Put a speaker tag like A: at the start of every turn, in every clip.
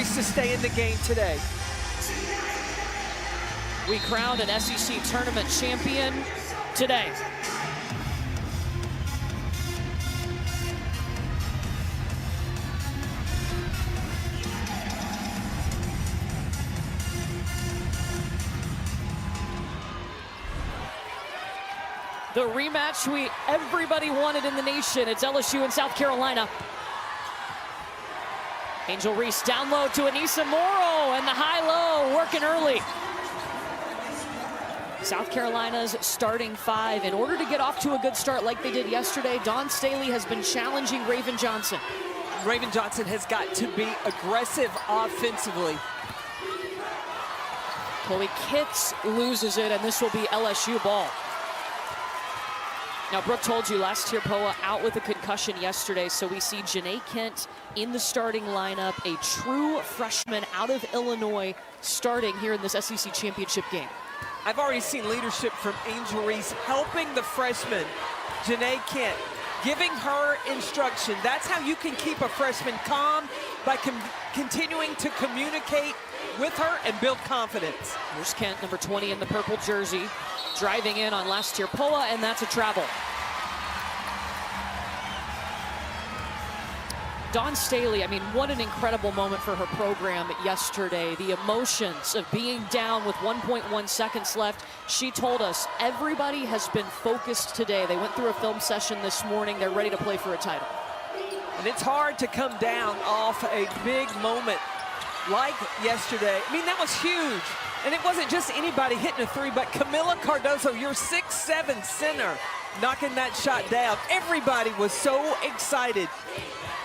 A: Reese to stay in the game today.
B: We crowned an SEC tournament champion today. The rematch everybody wanted in the nation. It's LSU and South Carolina. Angel Reese down low to Anissa Morrow, and the high-low working early. South Carolina's starting five. In order to get off to a good start like they did yesterday, Dawn Staley has been challenging Raven Johnson.
A: Raven Johnson has got to be aggressive offensively.
B: Chloe Kitts loses it, and this will be LSU ball. Now, Brooke told you last year Poa out with a concussion yesterday, so we see Janae Kent in the starting lineup, a true freshman out of Illinois starting here in this SEC championship game.
A: I've already seen leadership from Angel Reese helping the freshman, Janae Kent, giving her instruction. That's how you can keep a freshman calm, by continuing to communicate with her and build confidence.
B: Here's Kent, number 20 in the purple jersey, driving in on last year Poa, and that's a travel. Dawn Staley, I mean, what an incredible moment for her program yesterday. The emotions of being down with 1.1 seconds left. She told us everybody has been focused today. They went through a film session this morning. They're ready to play for a title.
A: And it's hard to come down off a big moment like yesterday. I mean, that was huge. And it wasn't just anybody hitting a three, but Camila Cardoso, your 6'7" center, knocking that shot down. Everybody was so excited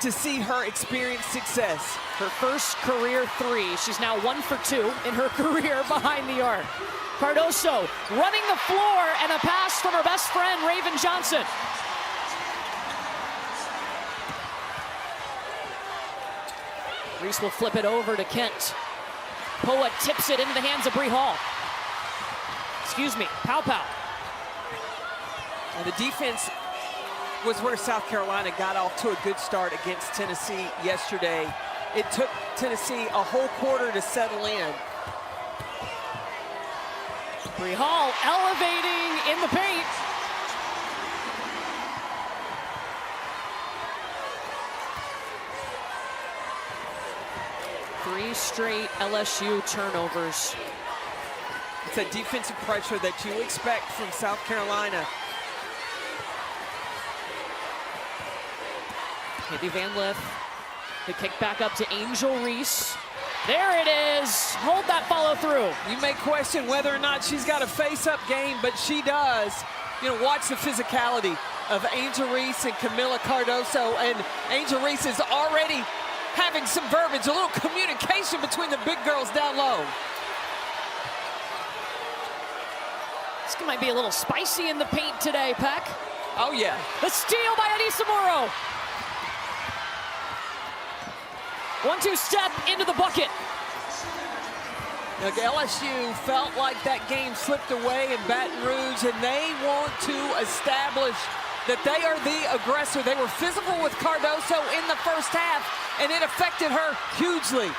A: to see her experience success.
B: Her first career three. She's now 1 for 2 in her career behind the arc. Cardoso running the floor, and a pass from her best friend, Raven Johnson. Reese will flip it over to Kent. Poa tips it into the hands of Bree Hall. Excuse me, Pow Pow.
A: And the defense was where South Carolina got off to a good start against Tennessee yesterday. It took Tennessee a whole quarter to settle in.
B: Bree Hall elevating in the paint. Three straight LSU turnovers.
A: It's that defensive pressure that you expect from South Carolina.
B: Haley Van Lith, the kick back up to Angel Reese. There it is. Hold that follow through.
A: You may question whether or not she's got a face-up game, but she does. You know, watch the physicality of Angel Reese and Camila Cardoso. And Angel Reese is already having some verbiage, a little communication between the big girls down low.
B: This might be a little spicy in the paint today, Peck.
A: Oh, yeah.
B: The steal by Anissa Morrow. 1-2 step into the bucket.
A: Now, LSU felt like that game slipped away in Baton Rouge, and they want to establish that they are the aggressor. They were physical with Cardoso in the first half, and it affected her hugely.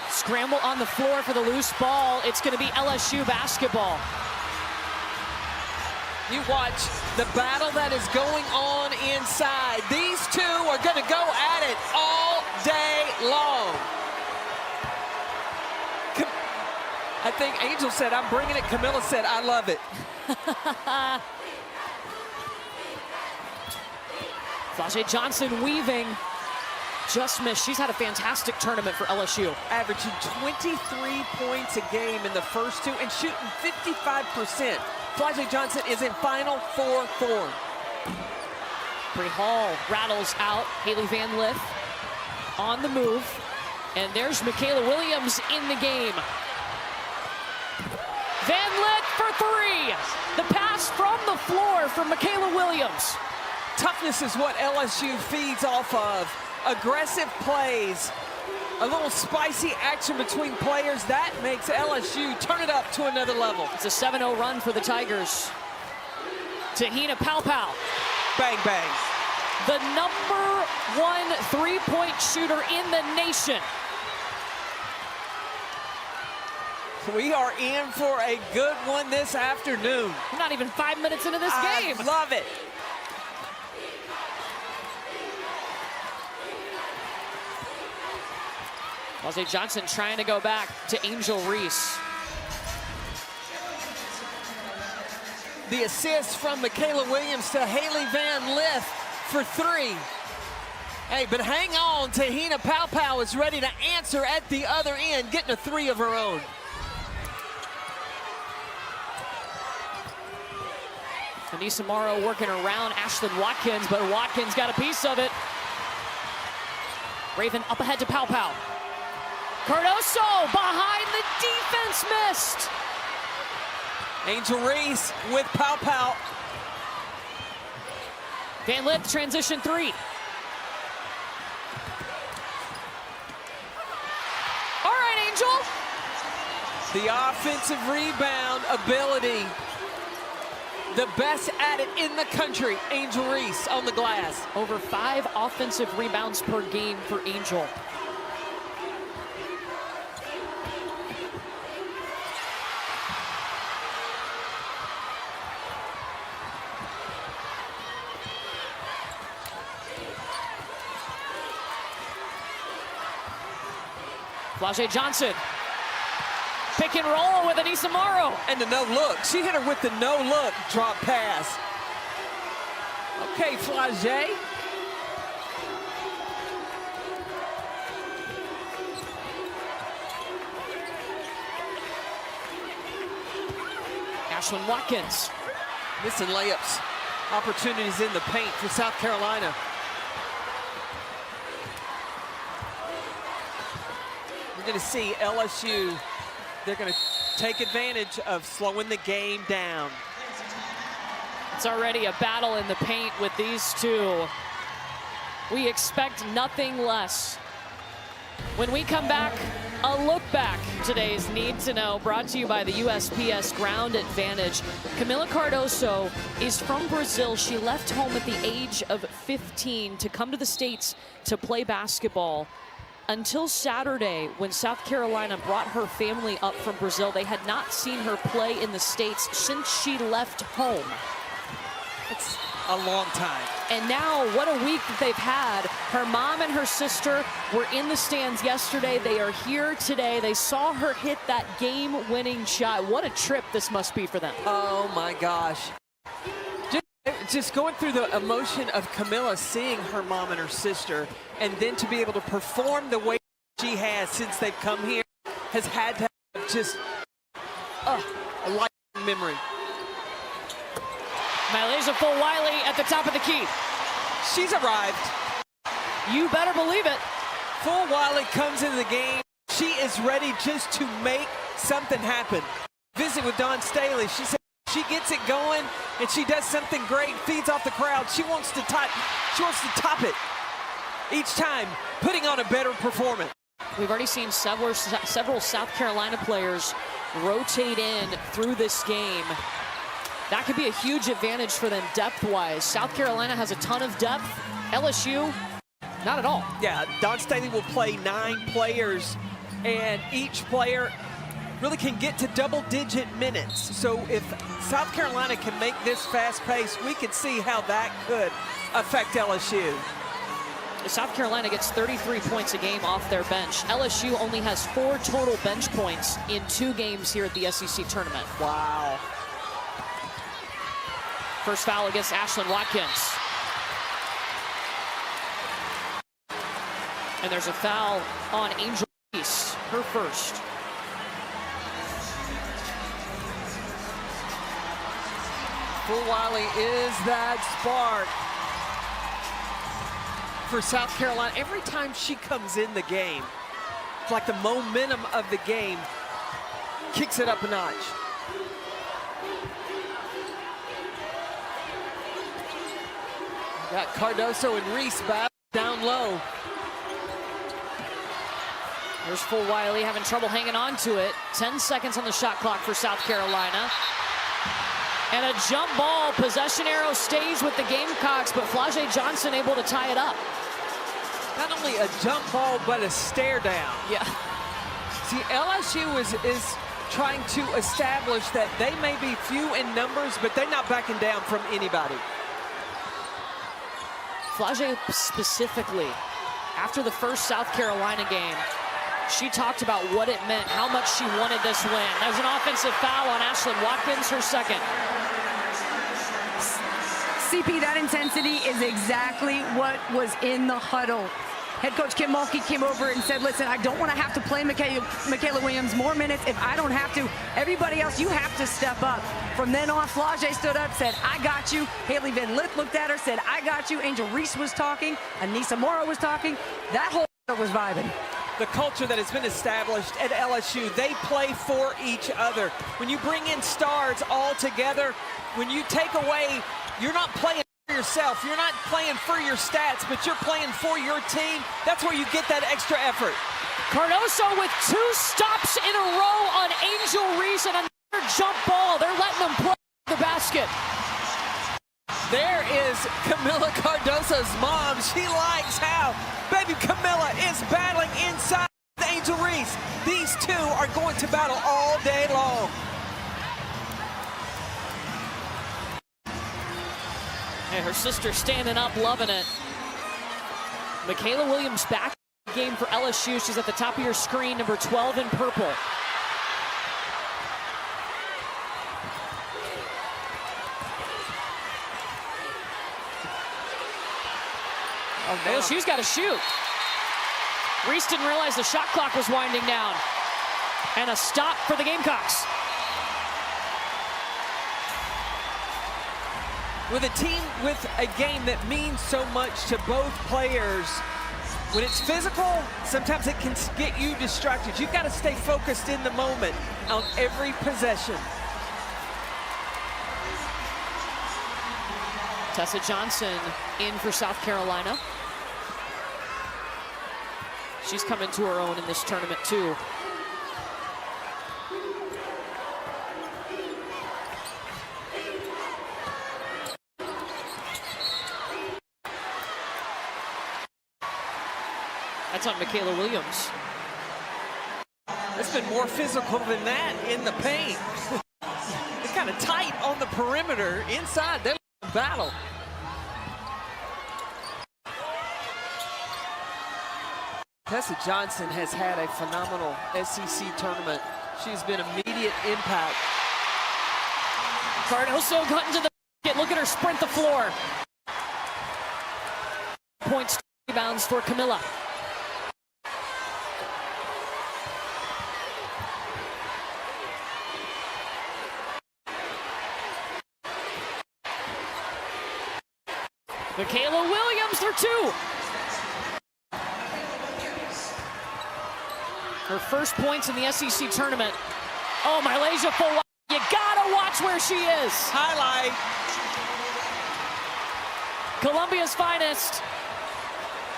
B: Scramble on the floor for the loose ball. It's going to be LSU basketball.
A: You watch the battle that is going on inside. These two are going to go at it all day long. I think Angel said, "I'm bringing it." Camila said, "I love it."
B: Flau'jae Johnson weaving. Just missed. She's had a fantastic tournament for LSU.
A: Averaging 23 points a game in the first two and shooting 55%. Flau'jae Johnson is in Final Four form.
B: Bree Hall rattles out. Haley Van Lith on the move. And there's Michaela Williams in the game. Van Lith for three. The pass from the floor from Michaela Williams.
A: Toughness is what LSU feeds off of. Aggressive plays, a little spicy action between players. That makes LSU turn it up to another level.
B: It's a 7-0 run for the Tigers. Tahina Pow Pow.
A: Bang, bang.
B: The #1 3-point shooter in the nation.
A: We are in for a good one this afternoon.
B: We're not even 5 minutes into this game.
A: I love it.
B: Flau'jae Johnson trying to go back to Angel Reese.
A: The assist from Michaela Williams to Haley Van Lith for 3. Hey, but hang on, Tahina Paopao is ready to answer at the other end, getting a 3 of her own.
B: Anissa Morrow working around Ashlyn Watkins, but Watkins got a piece of it. Raven up ahead to Paopao. Cardoso behind the defense, missed.
A: Angel Reese with Paopao.
B: Van Lith transition 3. All right, Angel.
A: The offensive rebound ability. The best at it in the country, Angel Reese on the glass.
B: Over 5 offensive rebounds per game for Angel. Flau'jae Johnson. Pick and roll with Anissa Morrow.
A: And the no-look. She hit her with the no-look drop pass. Okay, Flau'jae.
B: Ashlyn Watkins.
A: Missing layups. Opportunities in the paint for South Carolina. We're going to see LSU. They're going to take advantage of slowing the game down.
B: It's already a battle in the paint with these two. We expect nothing less. When we come back, a look back. Today's Need to Know brought to you by the USPS Ground Advantage. Camila Cardoso is from Brazil. She left home at the age of 15 to come to the States to play basketball. Until Saturday, when South Carolina brought her family up from Brazil, they had not seen her play in the States since she left home.
A: It's a long time.
B: And now, what a week that they've had. Her mom and her sister were in the stands yesterday. They are here today. They saw her hit that game-winning shot. What a trip this must be for them.
A: Oh, my gosh. Just going through the emotion of Camila seeing her mom and her sister, and then to be able to perform the way she has since they've come here, has had to have just a life memory.
B: Malaysia Fulwiley at the top of the key.
A: She's arrived.
B: You better believe it.
A: Fulwiley comes into the game. She is ready just to make something happen. Visit with Dawn Staley. She said she gets it going and she does something great, feeds off the crowd. She wants to top it each time, putting on a better performance.
B: We've already seen several South Carolina players rotate in through this game. That could be a huge advantage for them depth-wise. South Carolina has a ton of depth. LSU, not at all.
A: Yeah, Dawn Staley will play 9 players, and each player really can get to double-digit minutes. So if South Carolina can make this fast pace, we can see how that could affect LSU.
B: South Carolina gets 33 points a game off their bench. LSU only has 4 total bench points in 2 games here at the SEC tournament.
A: Wow.
B: First foul against Ashlyn Watkins. And there's a foul on Angel Reese, her first.
A: Fulwiley is that spark for South Carolina. Every time she comes in the game, it's like the momentum of the game kicks it up a notch. Got Cardoso and Reese back down low.
B: There's Fulwiley having trouble hanging on to it. 10 seconds on the shot clock for South Carolina. And a jump ball. Possession arrow stays with the Gamecocks, but Flau'jae Johnson able to tie it up.
A: Not only a jump ball, but a stare down.
B: Yeah.
A: See, LSU is trying to establish that they may be few in numbers, but they're not backing down from anybody.
B: Flage specifically, after the first South Carolina game, she talked about what it meant, how much she wanted this win. There's an offensive foul on Ashlyn Watkins, her second.
C: CP, that intensity is exactly what was in the huddle. Head coach Kim Mulkey came over and said, listen, I don't want to have to play Michaela Williams more minutes. If I don't have to, everybody else, you have to step up. From then on, Flage stood up, said, I got you. Haley Van Lith looked at her, said, I got you. Angel Reese was talking. Anissa Morrow was talking. That whole was vibing.
A: The culture that has been established at LSU, they play for each other. When you bring in stars all together, when you take away, you're not playing for yourself, you're not playing for your stats, but you're playing for your team. That's where you get that extra effort.
B: Cardoso with 2 stops in a row on Angel Reese and another jump ball. They're letting them play the basket.
A: There is Camila Cardoso's mom. She likes how baby Camila is battling inside with Angel Reese. These two are going to battle all day long.
B: And her sister standing up, loving it. Michaela Williams back in the game for LSU. She's at the top of your screen, number 12 in purple. Oh, no. LSU's got to shoot. Reese didn't realize the shot clock was winding down. And a stop for the Gamecocks.
A: With a team with a game that means so much to both players, when it's physical, sometimes it can get you distracted. You've got to stay focused in the moment on every possession.
B: Tessa Johnson in for South Carolina. She's come into her own in this tournament too. That's on Michaela Williams.
A: It's been more physical than that in the paint. It's kind of tight on the perimeter. Inside, they're in battle. Tessa Johnson has had a phenomenal SEC tournament. She's been immediate impact.
B: Cardoso got into the basket. Look at her sprint the floor. Points, rebounds for Camila. Michaela Williams for 2. Her first points in the SEC tournament. Oh, Malaysia full. You gotta watch where she is.
A: Highlight.
B: Columbia's finest.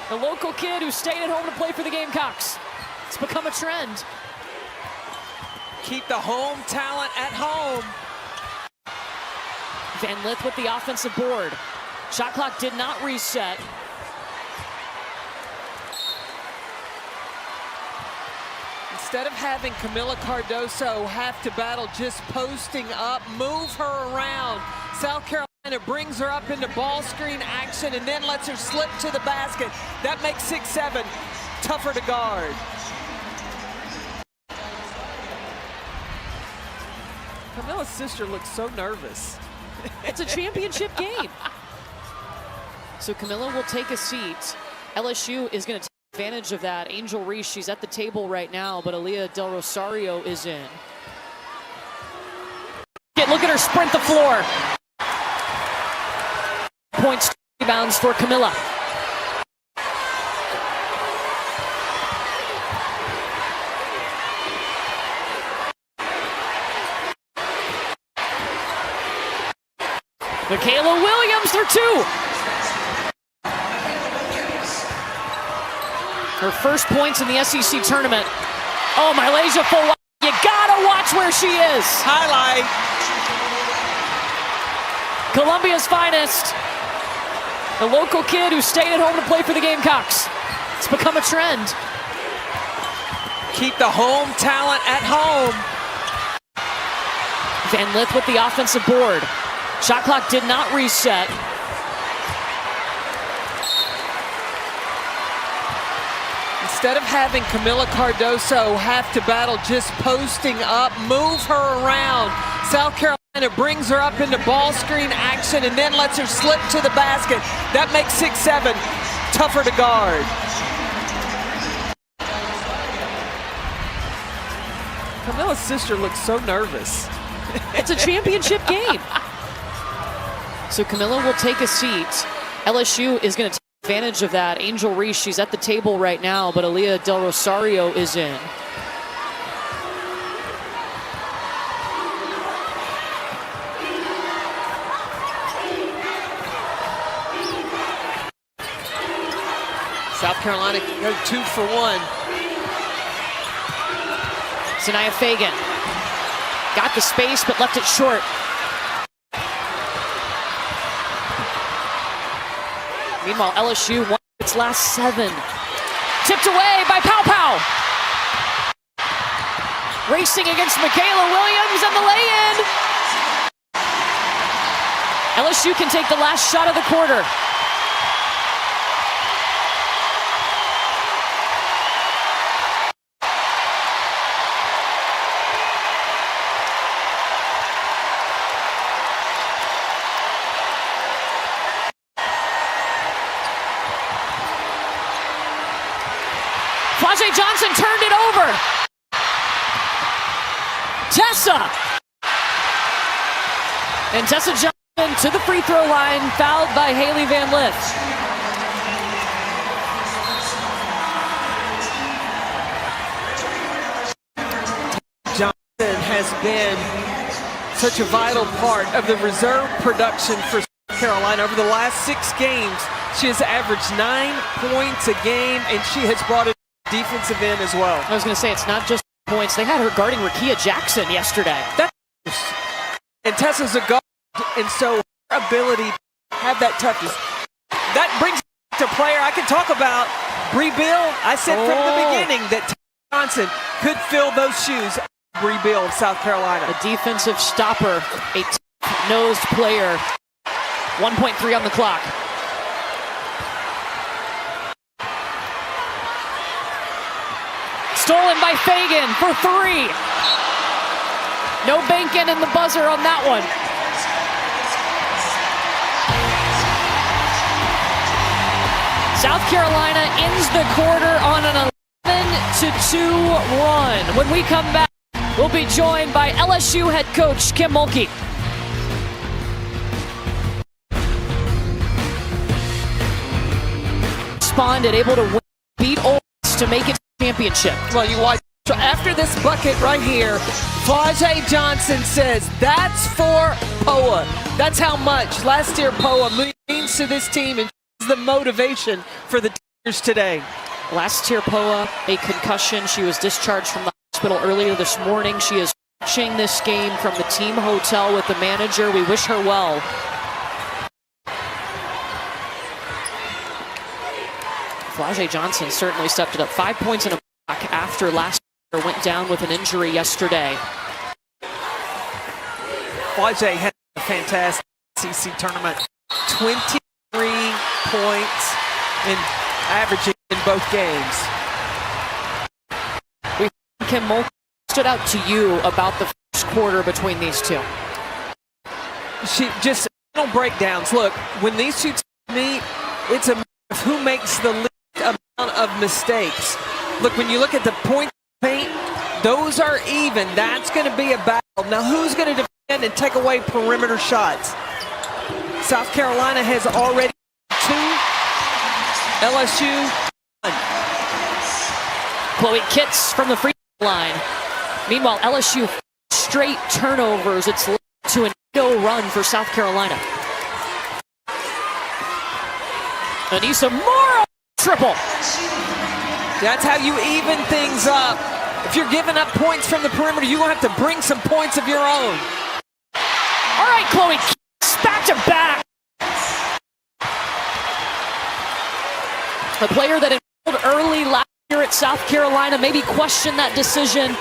B: The local kid who stayed at home to play for the Gamecocks. It's become a trend.
A: Keep the home talent at home.
B: Van Lith with the offensive board. Shot clock did not reset.
A: Instead of having Camila Cardoso have to battle just posting up, move her around. South Carolina brings her up into ball screen action and then lets her slip to the basket. That makes 6'7" tougher to guard. Camila's sister looks so nervous.
B: It's a championship game. So Camila will take a seat. LSU is going to take advantage of that. Angel Reese, she's at the table right now, but Aaliyah Del Rosario is in. Look at her sprint the floor. Points, rebounds for Camila. Michaela Williams for 2. Her first points in the SEC tournament. Oh, Malaysia full. You gotta watch where she is.
A: Highlight.
B: Columbia's finest. The local kid who stayed at home to play for the Gamecocks. It's become a trend.
A: Keep the home talent at home.
B: Van Lith with the offensive board. Shot clock did not reset.
A: Instead of having Camila Cardoso have to battle just posting up, move her around. South Carolina brings her up into ball screen action and then lets her slip to the basket. That makes 6'7" tougher to guard. Camila's sister looks so nervous.
B: It's a championship game. So Camila will take a seat. LSU is going to take advantage of that. Angel Reese, she's at the table right now, but Aaliyah Del Rosario is in.
A: South Carolina can go 2 for 1.
B: Sanaya Fagan got the space but left it short. Meanwhile, LSU won its last 7. Tipped away by Pow Pow. Racing against Michaela Williams and the lay-in. LSU can take the last shot of the quarter. Flajay Johnson turned it over. Tessa. And Tessa Johnson to the free throw line, fouled by Haley Van Lith.
A: Johnson has been such a vital part of the reserve production for South Carolina. Over the last 6 games, she has averaged 9 points a game, and she has brought it defensive end as well.
B: I was going to say, it's not just points. They had her guarding Rakia Jackson yesterday.
A: And Tessa's a guard, and so her ability to have that toughness. That brings to player I can talk about. Bree Bill, I said from the beginning that Johnson could fill those shoes. Bree Bill of South Carolina.
B: A defensive stopper, a nosed player. 1.3 on the clock. Stolen by Fagan for 3. No banking in the buzzer on that one. South Carolina ends the quarter on an 11-2 run. When we come back, we'll be joined by LSU head coach Kim Mulkey. Responded, able to win, beat Ole Miss to make it championship.
A: Well, you watch. So after this bucket right here, Flajay Johnson says, that's for Poa. That's how much last year Poa means to this team and the motivation for the Tigers today.
B: Last year Poa, a concussion. She was discharged from the hospital earlier this morning. She is watching this game from the team hotel with the manager. We wish her well. Flajay Johnson certainly stepped it up. 5 points in a block after last year went down with an injury yesterday.
A: Flajay had a fantastic SEC tournament. 23 points in averaging in both games.
B: Kim Mulkey, stood out to you about the first quarter between these two?
A: She just little breakdowns. Look, when these two meet, it's a matter of who makes the least amount of mistakes. Look, when you look at the point paint, those are even. That's going to be a battle. Now, who's going to defend and take away perimeter shots? South Carolina has already 2. LSU 1.
B: Chloe Kitts from the free throw line. Meanwhile, LSU straight turnovers. It's led to an 8-0 run for South Carolina. Anissa Morrow triple.
A: That's how you even things up. If you're giving up points from the perimeter, you're going to have to bring some points of your own.
B: All right, Chloe Kitts, back to back. A player that enrolled early last year at South Carolina, maybe questioned that decision.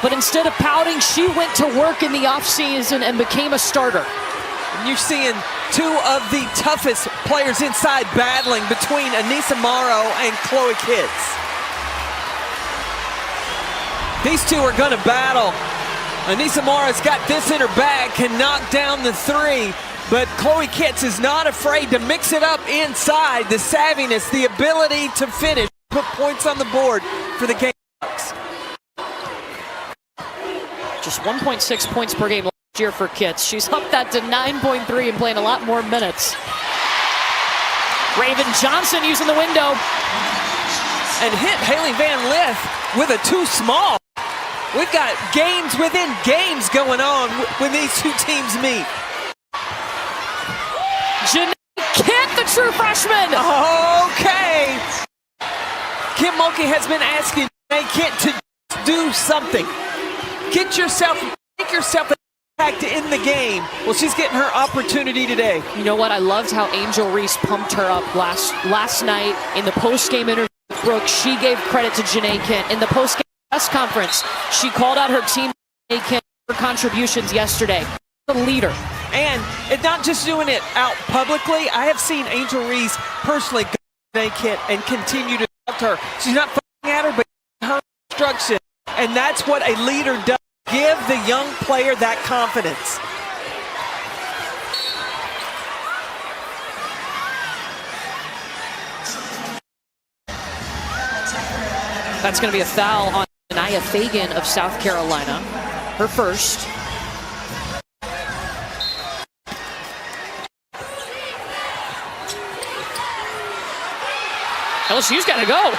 B: But instead of pouting, she went to work in the offseason and became a starter.
A: And you're seeing two of the toughest players inside battling between Anissa Morrow and Chloe Kitts. These two are going to battle. Anissa Morrow's got this in her bag, can knock down the three, but Chloe Kitts is not afraid to mix it up inside. The savviness, the ability to finish, put points on the board for the Gamecocks.
B: Just 1.6 points per game last year for Kitts. She's up that to 9.3 and playing a lot more minutes. Raven Johnson using the window.
A: And hit Haley Van Lith with a too small. We've got games within games going on when these two teams meet.
B: Janae Kent, the true freshman.
A: Okay. Kim Mulkey has been asking Janae Kent to do something. Make yourself an impact in the game. Well, she's getting her opportunity today.
B: You know what? I loved how Angel Reese pumped her up last night in the post-game interview with Brooke. She gave credit to Janae Kent. In the post-game press conference, she called out her team, Janae Kent, for contributions yesterday. The leader.
A: And it's not just doing it out publicly. I have seen Angel Reese personally go to Janae Kent and continue to talk to her. She's not fighting at her, but her instruction. And that's what a leader does. Give the young player that confidence.
B: That's going to be a foul on Nia Fagan of South Carolina. Her first. LSU's got to go.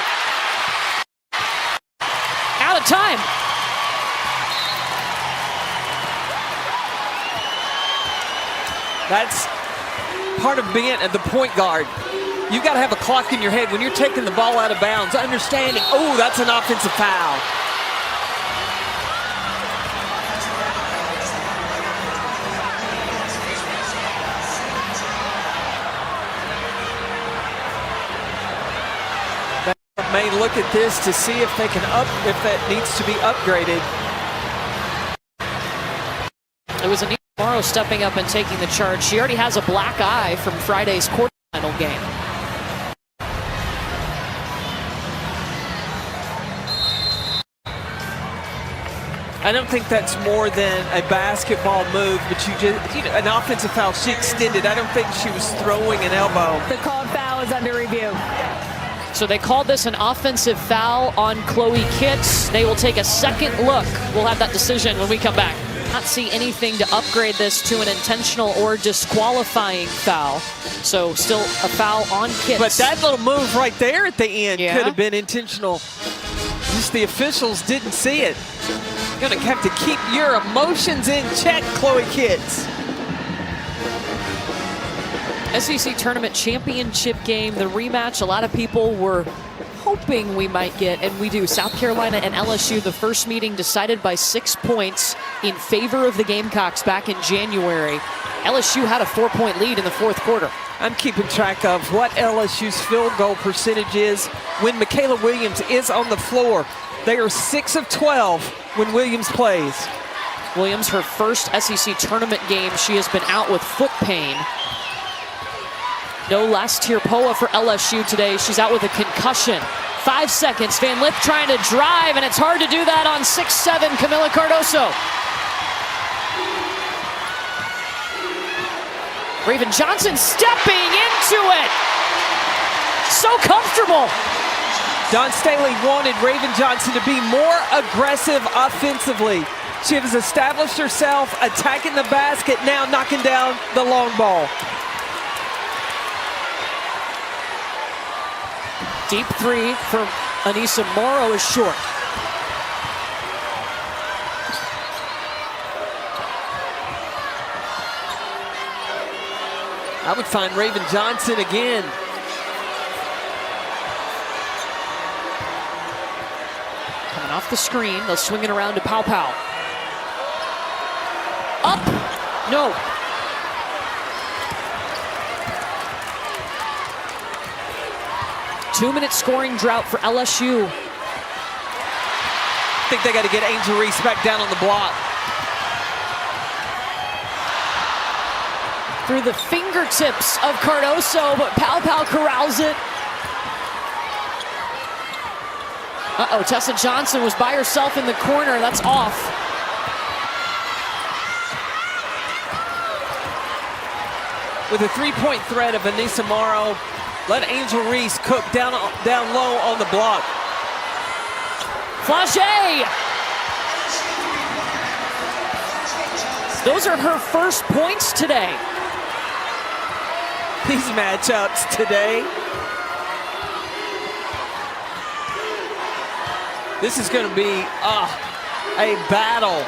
B: Out of time.
A: That's part of being at the point guard. You got to have a clock in your head when you're taking the ball out of bounds, understanding, oh, that's an offensive foul. They may look at this to see if they can if that needs to be upgraded.
B: It was Anissa Morrow stepping up and taking the charge. She already has a black eye from Friday's quarterfinal game.
A: I don't think that's more than a basketball move, but an offensive foul. She extended. I don't think she was throwing an elbow.
C: The called foul is under review.
B: So they called this an offensive foul on Chloe Kitts. They will take a second look. We'll have that decision when we come back. Not see anything to upgrade this to an intentional or disqualifying foul. So still a foul on Kitts.
A: But that little move right there at the end could have been intentional. Just the officials didn't see it. You're gonna have to keep your emotions in check, Chloe Kitts.
B: SEC Tournament Championship game, the rematch. A lot of people were hoping we might get, and we do. South Carolina and LSU, the first meeting decided by 6 points in favor of the Gamecocks back in January. LSU had a 4-point lead in the fourth quarter.
A: I'm keeping track of what LSU's field goal percentage is when Michaela Williams is on the floor. They are 6 of 12 when Williams plays.
B: Williams, her first SEC tournament game, she has been out with foot pain. No last tier Poa for LSU today. She's out with a concussion. 5 seconds. Van Lith trying to drive, and it's hard to do that on 6'7", Camila Cardoso. Raven Johnson stepping into it. So comfortable.
A: Dawn Staley wanted Raven Johnson to be more aggressive offensively. She has established herself, attacking the basket, now knocking down the long ball.
B: Deep three from Anissa Morrow is short.
A: I would find Raven Johnson again.
B: Coming off the screen, they'll swing it around to Pow Pow. Up, no. Two-minute scoring drought for LSU.
A: think they got to get Angel Reese back down on the block.
B: Through the fingertips of Cardoso, but Pau corrals it. Uh-oh, Tessa Johnson was by herself in the corner. That's off.
A: With a three-point threat of Anissa Morrow, let Angel Reese cook down low on the block.
B: Flage! Those are her first points today.
A: These matchups today. This is going to be a battle.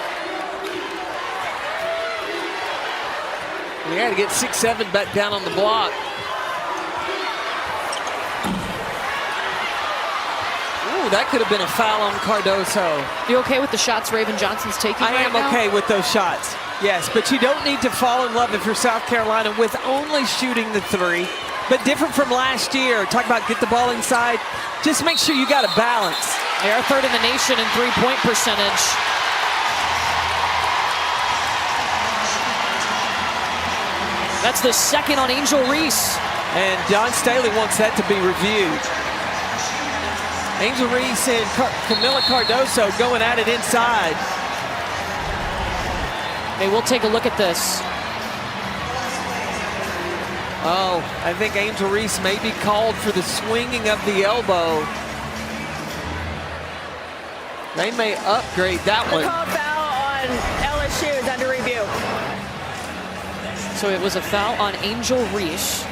A: We got to get 6-7 back down on the block. Ooh, that could have been a foul on Cardoso.
B: You okay with the shots Raven Johnson's taking
A: I am okay with those shots. Yes, but you don't need to fall in love if you're South Carolina with only shooting the three. But different from last year. Talk about get the ball inside. Just make sure you got a balance.
B: They are third in the nation in three-point percentage. That's the second on Angel Reese.
A: And John Staley wants that to be reviewed. Angel Reese and Camila Cardoso going at it inside.
B: Okay, we'll take a look at this.
A: Oh, I think Angel Reese may be called for the swinging of the elbow. They may upgrade that one.
D: The call foul on LSU is under review.
B: So it was a foul on Angel Reese.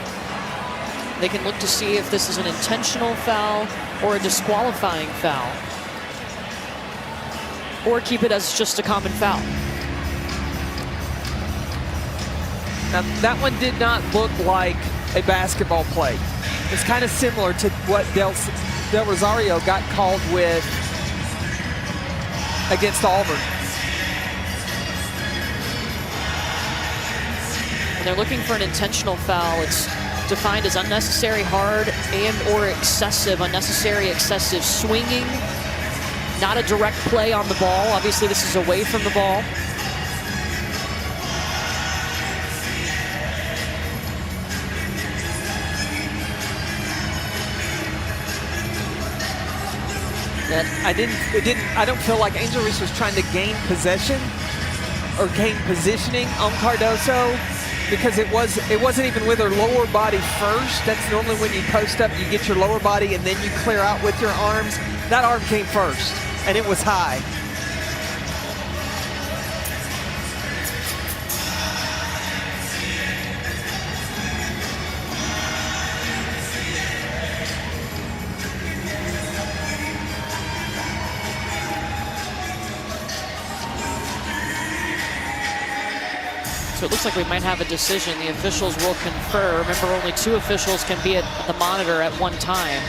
B: They can look to see if this is an intentional foul or a disqualifying foul, or keep it as just a common foul.
A: Now, that one did not look like a basketball play. It's kind of similar to what Del Rosario got called with against Auburn.
B: And they're looking for an intentional foul. It's defined as unnecessary hard and or excessive, unnecessary excessive swinging, not a direct play on the ball. Obviously, this is away from the ball.
A: That I don't feel like Angel Reese was trying to gain possession or gain positioning on Cardoso, because it wasn't even with her lower body first. That's normally when you post up, you get your lower body and then you clear out with your arms. That arm came first, and it was high.
B: So it looks like we might have a decision. The officials will confer. Remember, only 2 officials can be at the monitor at one time.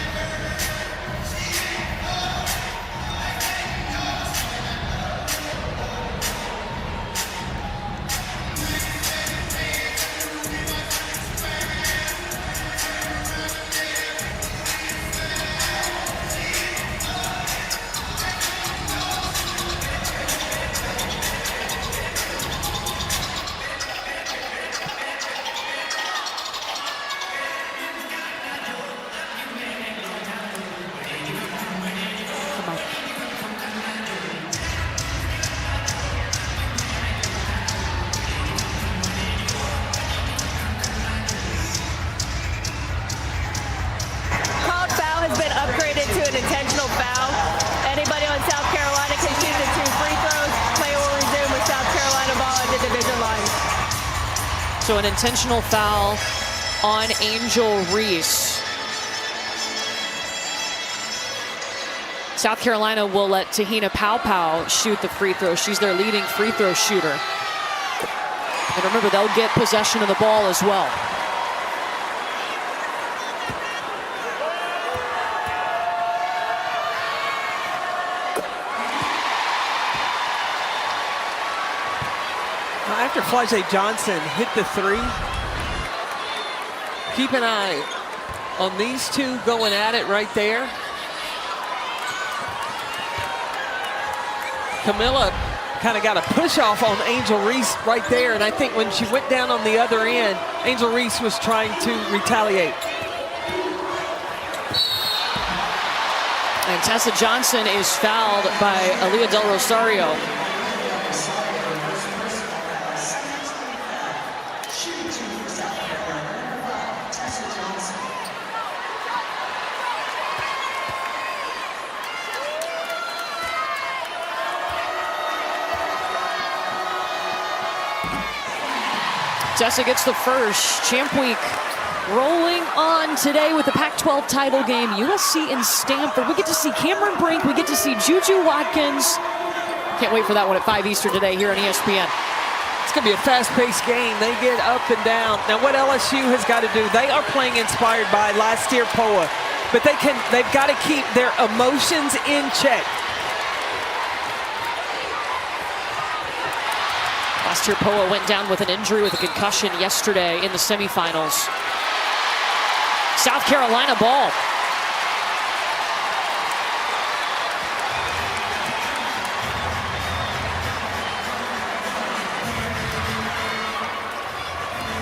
B: So an intentional foul on Angel Reese. South Carolina will let Tahina Pau shoot the free throw. She's their leading free throw shooter. And remember, they'll get possession of the ball as well.
A: After Flage Johnson hit the three, keep an eye on these two going at it right there. Camilla kind of got a push off on Angel Reese right there, and I think when she went down on the other end, Angel Reese was trying to retaliate.
B: And Tessa Johnson is fouled by Aaliyah Del Rosario. Tessa gets the first. Champ Week rolling on today with the Pac-12 title game. USC and Stanford. We get to see Cameron Brink. We get to see Juju Watkins. Can't wait for that one at 5 Eastern today here on ESPN.
A: It's going to be a fast-paced game. They get up and down. Now, what LSU has got to do, they are playing inspired by last year Poa, but they've got to keep their emotions in check.
B: Last year, Poa went down with an injury with a concussion yesterday in the semifinals. South Carolina ball.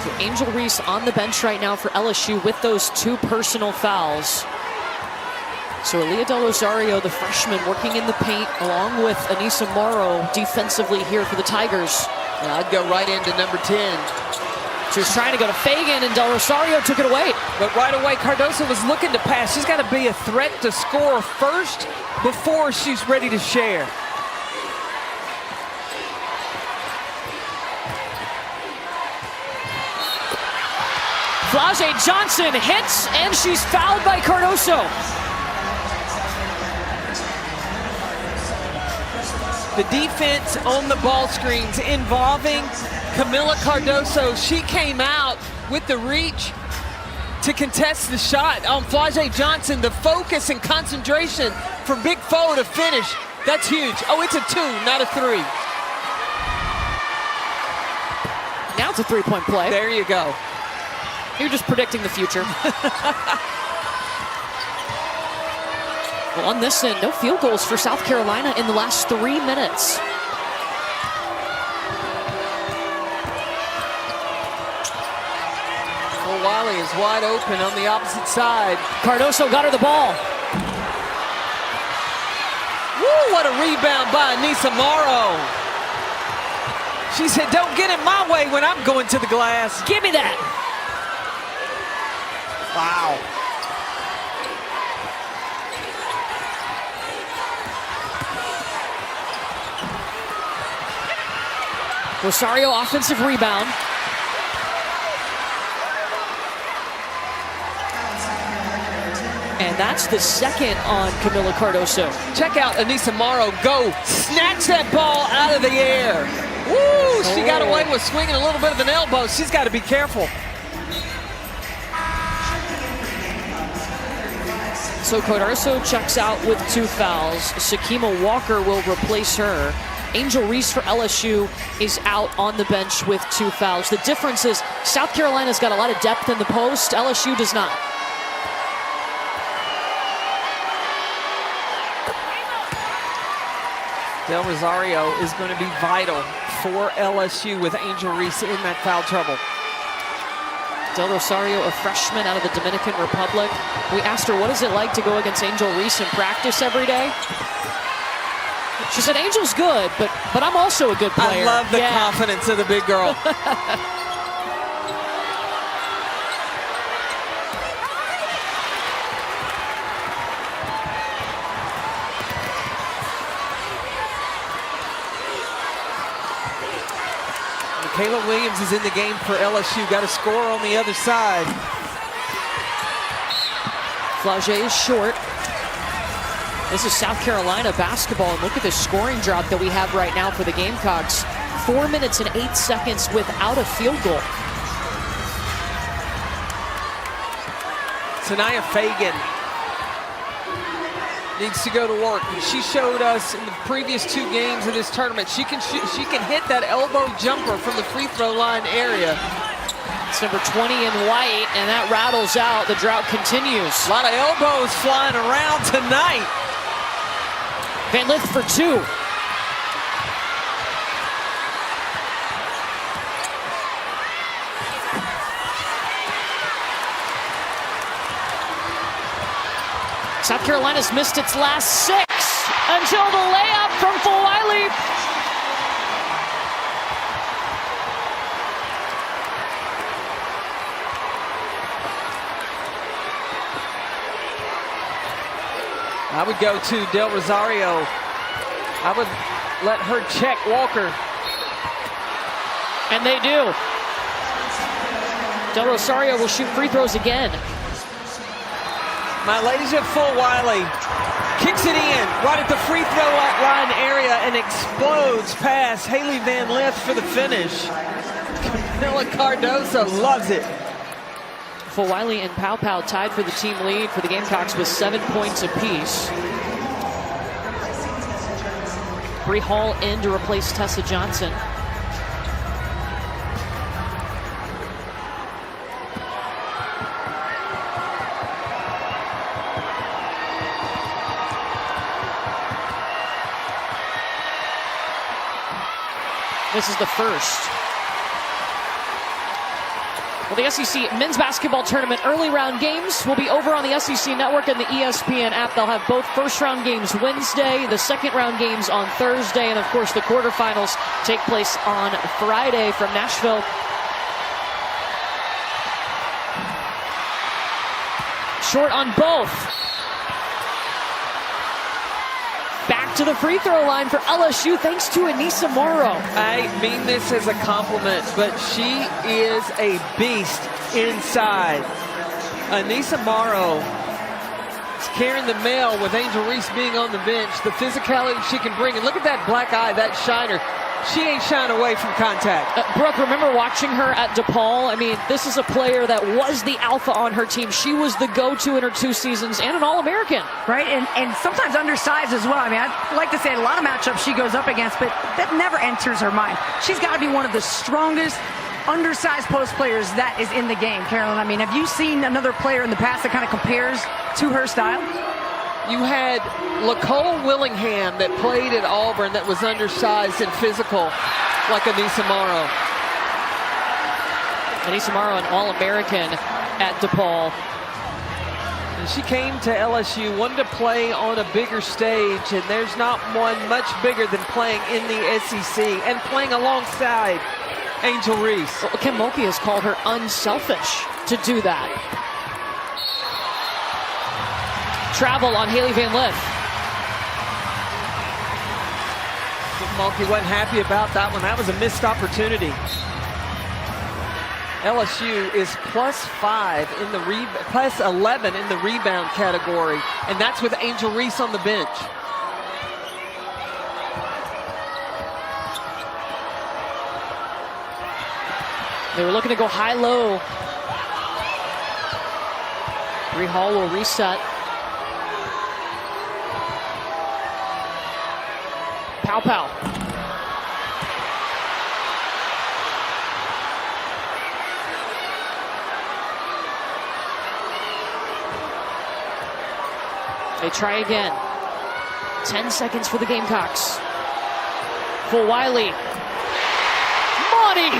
B: So Angel Reese on the bench right now for LSU with those 2 personal fouls. So Aaliyah Del Rosario, the freshman, working in the paint along with Anissa Morrow defensively here for the Tigers.
A: Yeah, I'd go right into number 10.
B: She was trying to go to Fagan, and Del Rosario took it away.
A: But right away, Cardoso was looking to pass. She's got to be a threat to score first before she's ready to share.
B: Flau'jae Johnson hits, and she's fouled by Cardoso.
A: The defense on the ball screens involving Camilla Cardoso. She came out with the reach to contest the shot on Flau'jae Johnson. The focus and concentration for Big Foe to finish. That's huge. Oh, it's a 2, not a 3.
B: Now it's a 3-point play.
A: There you go.
B: You're just predicting the future. Well, on this end, no field goals for South Carolina in the last 3 minutes.
A: Wiley is wide open on the opposite side.
B: Cardoso got her the ball.
A: Woo, what a rebound by Anissa Morrow. She said, don't get in my way when I'm going to the glass.
B: Give me that.
A: Wow.
B: Rosario offensive rebound. And that's the second on Camilla Cardoso.
A: Check out Anissa Morrow go snatch that ball out of the air. Woo, she got away with swinging a little bit of an elbow. She's got to be careful.
B: So Cardoso checks out with 2 fouls. Sakima Walker will replace her. Angel Reese for LSU is out on the bench with 2 fouls. The difference is South Carolina's got a lot of depth in the post. LSU does not.
A: Del Rosario is going to be vital for LSU with Angel Reese in that foul trouble.
B: Del Rosario, a freshman out of the Dominican Republic. We asked her, what is it like to go against Angel Reese in practice every day? She said, Angel's good, but I'm also a good player.
A: I love the confidence of the big girl. Kayla Williams is in the game for LSU. Got to score on the other side.
B: Flau'jae is short. This is South Carolina basketball, and look at the scoring drought that we have right now for the Gamecocks. 4 minutes and 8 seconds without a field goal.
A: Sanaya Fagan needs to go to work. She showed us in the previous 2 games of this tournament, she can hit that elbow jumper from the free throw line area.
B: It's number 20 in white, and that rattles out. The drought continues.
A: A lot of elbows flying around tonight.
B: Van Lith for 2. South Carolina's missed its last 6 until the layup from Fulwiley.
A: I would go to Del Rosario. I would let her check Walker.
B: And they do. Del Rosario will shoot free throws again.
A: Malaysia Fulwiley kicks it in right at the free throw line area and explodes past Haley Van Lith for the finish. Camila Cardoso loves it.
B: Fulwiley and Pau Pau tied for the team lead for the Gamecocks with 7 points apiece. Bree Hall in to replace Tessa Johnson. This is the first. Well, the SEC men's basketball tournament early round games will be over on the SEC Network and the ESPN app. They'll have both first round games Wednesday, the second round games on Thursday, and of course the quarterfinals take place on Friday from Nashville. Short on both. Back to the free throw line for LSU thanks to Anissa Morrow.
A: I mean this as a compliment, but she is a beast inside. Anissa Morrow is carrying the mail with Angel Reese being on the bench. The physicality she can bring, and look at that black eye, that shiner. She ain't shying away from contact.
B: Brooke, remember watching her at DePaul? I mean, this is a player that was the alpha on her team. She was the go-to in her 2 seasons and an All-American.
C: Right, and sometimes undersized as well. I mean, I like to say a lot of matchups she goes up against, but that never enters her mind. She's got to be one of the strongest undersized post players that is in the game, Carolyn. I mean, have you seen another player in the past that kind of compares to her style?
A: You had Nicole Willingham that played at Auburn that was undersized and physical like Anissa Morrow.
B: Anissa Morrow, an All-American at DePaul.
A: And she came to LSU, wanted to play on a bigger stage, and there's not one much bigger than playing in the SEC and playing alongside Angel Reese.
B: Well, Kim Mulkey has called her unselfish to do that. Travel on Haley Van Lith.
A: Mulkey wasn't happy about that one. That was a missed opportunity. LSU is +5 in the +11 in the rebound category, and that's with Angel Reese on the bench.
B: They were looking to go high-low. Bree Hall will reset. Pau Pau. They try again. 10 seconds for the Gamecocks. Fulwiley. Monty.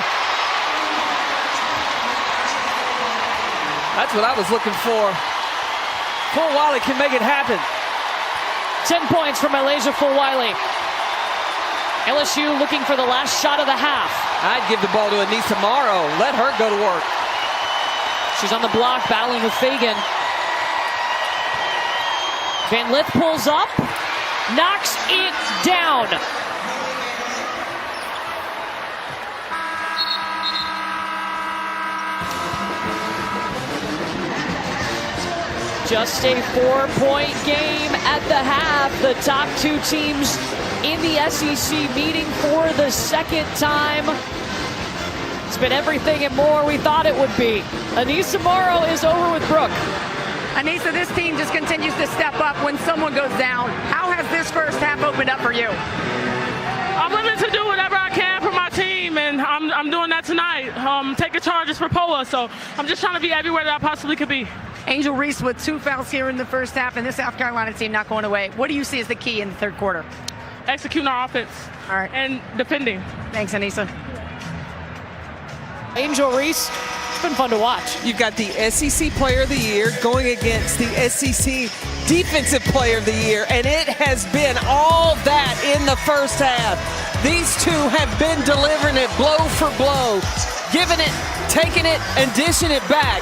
A: That's what I was looking for. Fulwiley can make it happen.
B: 10 points for Malaysia Fulwiley. LSU looking for the last shot of the half.
A: I'd give the ball to Anissa Morrow. Let her go to work.
B: She's on the block, battling with Fagan. Van Lith pulls up, knocks it down. Just a 4-point game at the half. The top 2 teams in the SEC meeting for the second time. It's been everything and more we thought it would be. Anissa Morrow is over with Brooke.
C: Anissa, this team just continues to step up when someone goes down. How has this first half opened up for you?
E: I'm willing to do whatever I can for my team, and I'm doing that tonight. Taking charges for Poa, so I'm just trying to be everywhere that I possibly could be.
C: Angel Reese with 2 fouls here in the first half, and this South Carolina team not going away. What do you see as the key in the third quarter?
E: Executing our offense.
C: All right.
E: And defending.
C: Thanks, Anissa.
B: Angel Reese, it's been fun to watch.
A: You've got the SEC Player of the Year going against the SEC Defensive Player of the Year, and it has been all that in the first half. These two have been delivering it blow for blow, giving it, taking it, and dishing it back.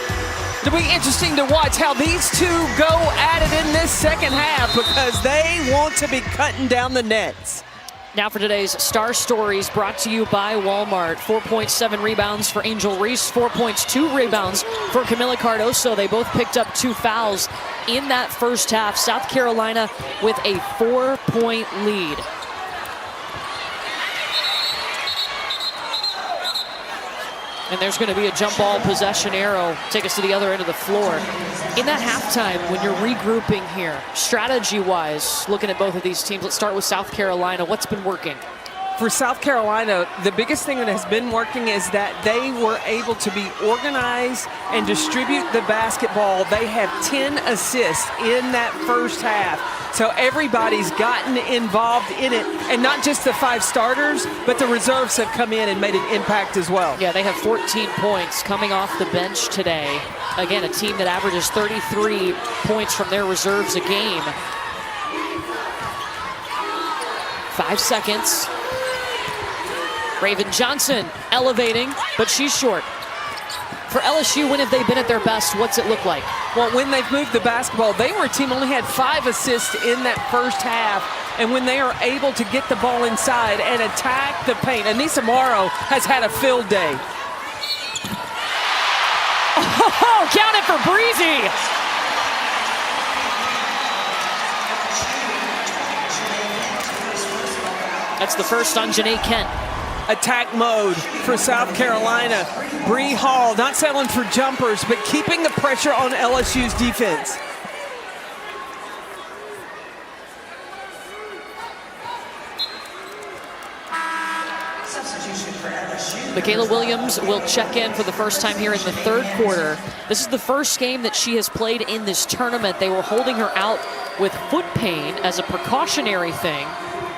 A: It'll be interesting to watch how these two go at it in this second half because they want to be cutting down the nets.
B: Now for today's Star Stories, brought to you by Walmart. 4.7 rebounds for Angel Reese, 4 points, 2 rebounds for Camila Cardoso. They both picked up 2 fouls in that first half. South Carolina with a 4-point lead. And there's going to be a jump ball possession arrow, take us to the other end of the floor. In that halftime, when you're regrouping here, strategy-wise, looking at both of these teams, let's start with South Carolina. What's been working?
A: For South Carolina, the biggest thing that has been working is that they were able to be organized and distribute the basketball. They have 10 assists in that first half. So everybody's gotten involved in it, and not just the 5 starters, but the reserves have come in and made an impact as well.
B: Yeah, they have 14 points coming off the bench today. Again, a team that averages 33 points from their reserves a game. 5 seconds. Raven Johnson elevating, but she's short. For LSU, when have they been at their best? What's it look like?
A: Well, when they've moved the basketball, they were a team only had 5 assists in that first half. And when they are able to get the ball inside and attack the paint, Anissa Morrow has had a field day.
B: Oh, count it for Breezy. That's the first on Janae Kent.
A: Attack mode for South Carolina. Bree Hall not settling for jumpers, but keeping the pressure on LSU's defense.
B: Michaela Williams will check in for the first time here in the third quarter. This is the first game that she has played in this tournament. They were holding her out with foot pain as a precautionary thing,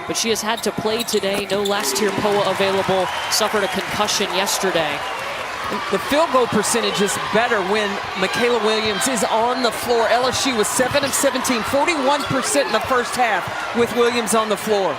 B: but she has had to play today. No last tier POA available, suffered a concussion yesterday.
A: The field goal percentage is better when Michaela Williams is on the floor. LSU was 7 of 17, 41% in the first half with Williams on the floor.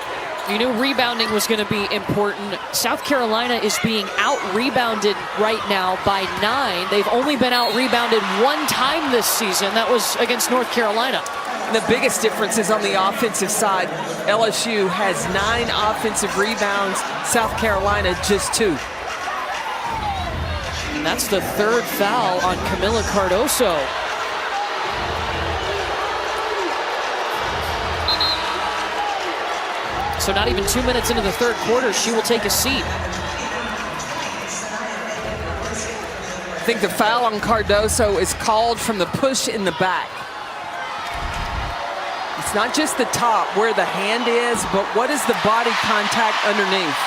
B: You knew rebounding was going to be important. South Carolina is being out-rebounded right now by 9. They've only been out-rebounded 1 time this season. That was against North Carolina.
A: And the biggest difference is on the offensive side. LSU has 9 offensive rebounds, South Carolina just 2.
B: And that's the 3rd foul on Camila Cardoso. So not even 2 minutes into the third quarter, she will take a seat.
A: I think the foul on Cardoso is called from the push in the back. It's not just the top where the hand is, but what is the body contact underneath?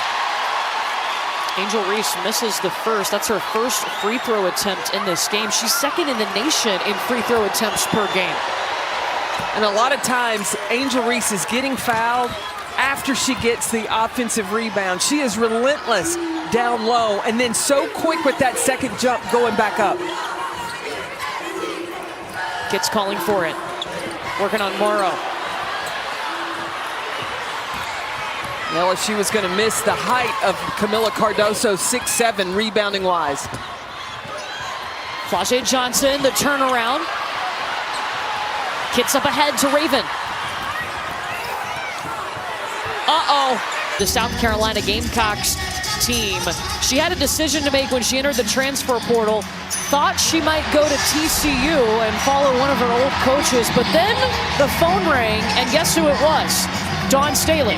B: Angel Reese misses the first. That's her first free throw attempt in this game. She's 2nd in the nation in free throw attempts per game.
A: And a lot of times, Angel Reese is getting fouled after she gets the offensive rebound. She is relentless down low and then so quick with that second jump going back up.
B: Kids calling for it. Working on Morrow.
A: LSU was going to miss the height of Camila Cardoso, 6'7", rebounding-wise.
B: Flau'jae Johnson, the turnaround. Kicks up ahead to Raven. Uh-oh. The South Carolina Gamecocks team. She had a decision to make when she entered the transfer portal. Thought she might go to TCU and follow one of her old coaches, but then the phone rang, and guess who it was? Dawn Staley.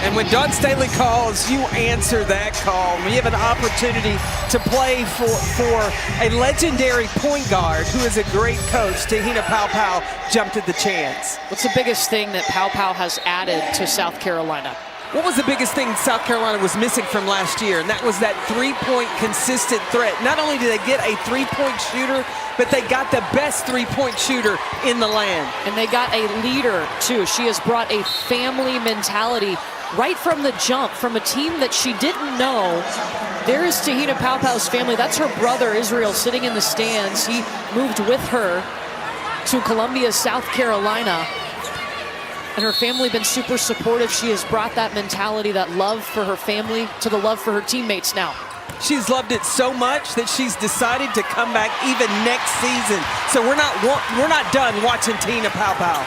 A: And when Dawn Staley calls, you answer that call. We have an opportunity to play for a legendary point guard who is a great coach. Te-Hina Paopao jumped at the chance.
B: What's the biggest thing that Paopao has added to South Carolina?
A: What was the biggest thing South Carolina was missing from last year? And that was that three-point consistent threat. Not only did they get a three-point shooter, but they got the best three-point shooter in the land.
B: And they got a leader, too. She has brought a family mentality right from the jump, from a team that she didn't know. There is Te-Hina Paopao's family. That's her brother, Israel, sitting in the stands. He moved with her to Columbia, South Carolina. And her family been super supportive. She has brought that mentality, that love for her family, to the love for her teammates now.
A: She's loved it so much that she's decided to come back even next season. So we're not done watching Tina Pow Pow.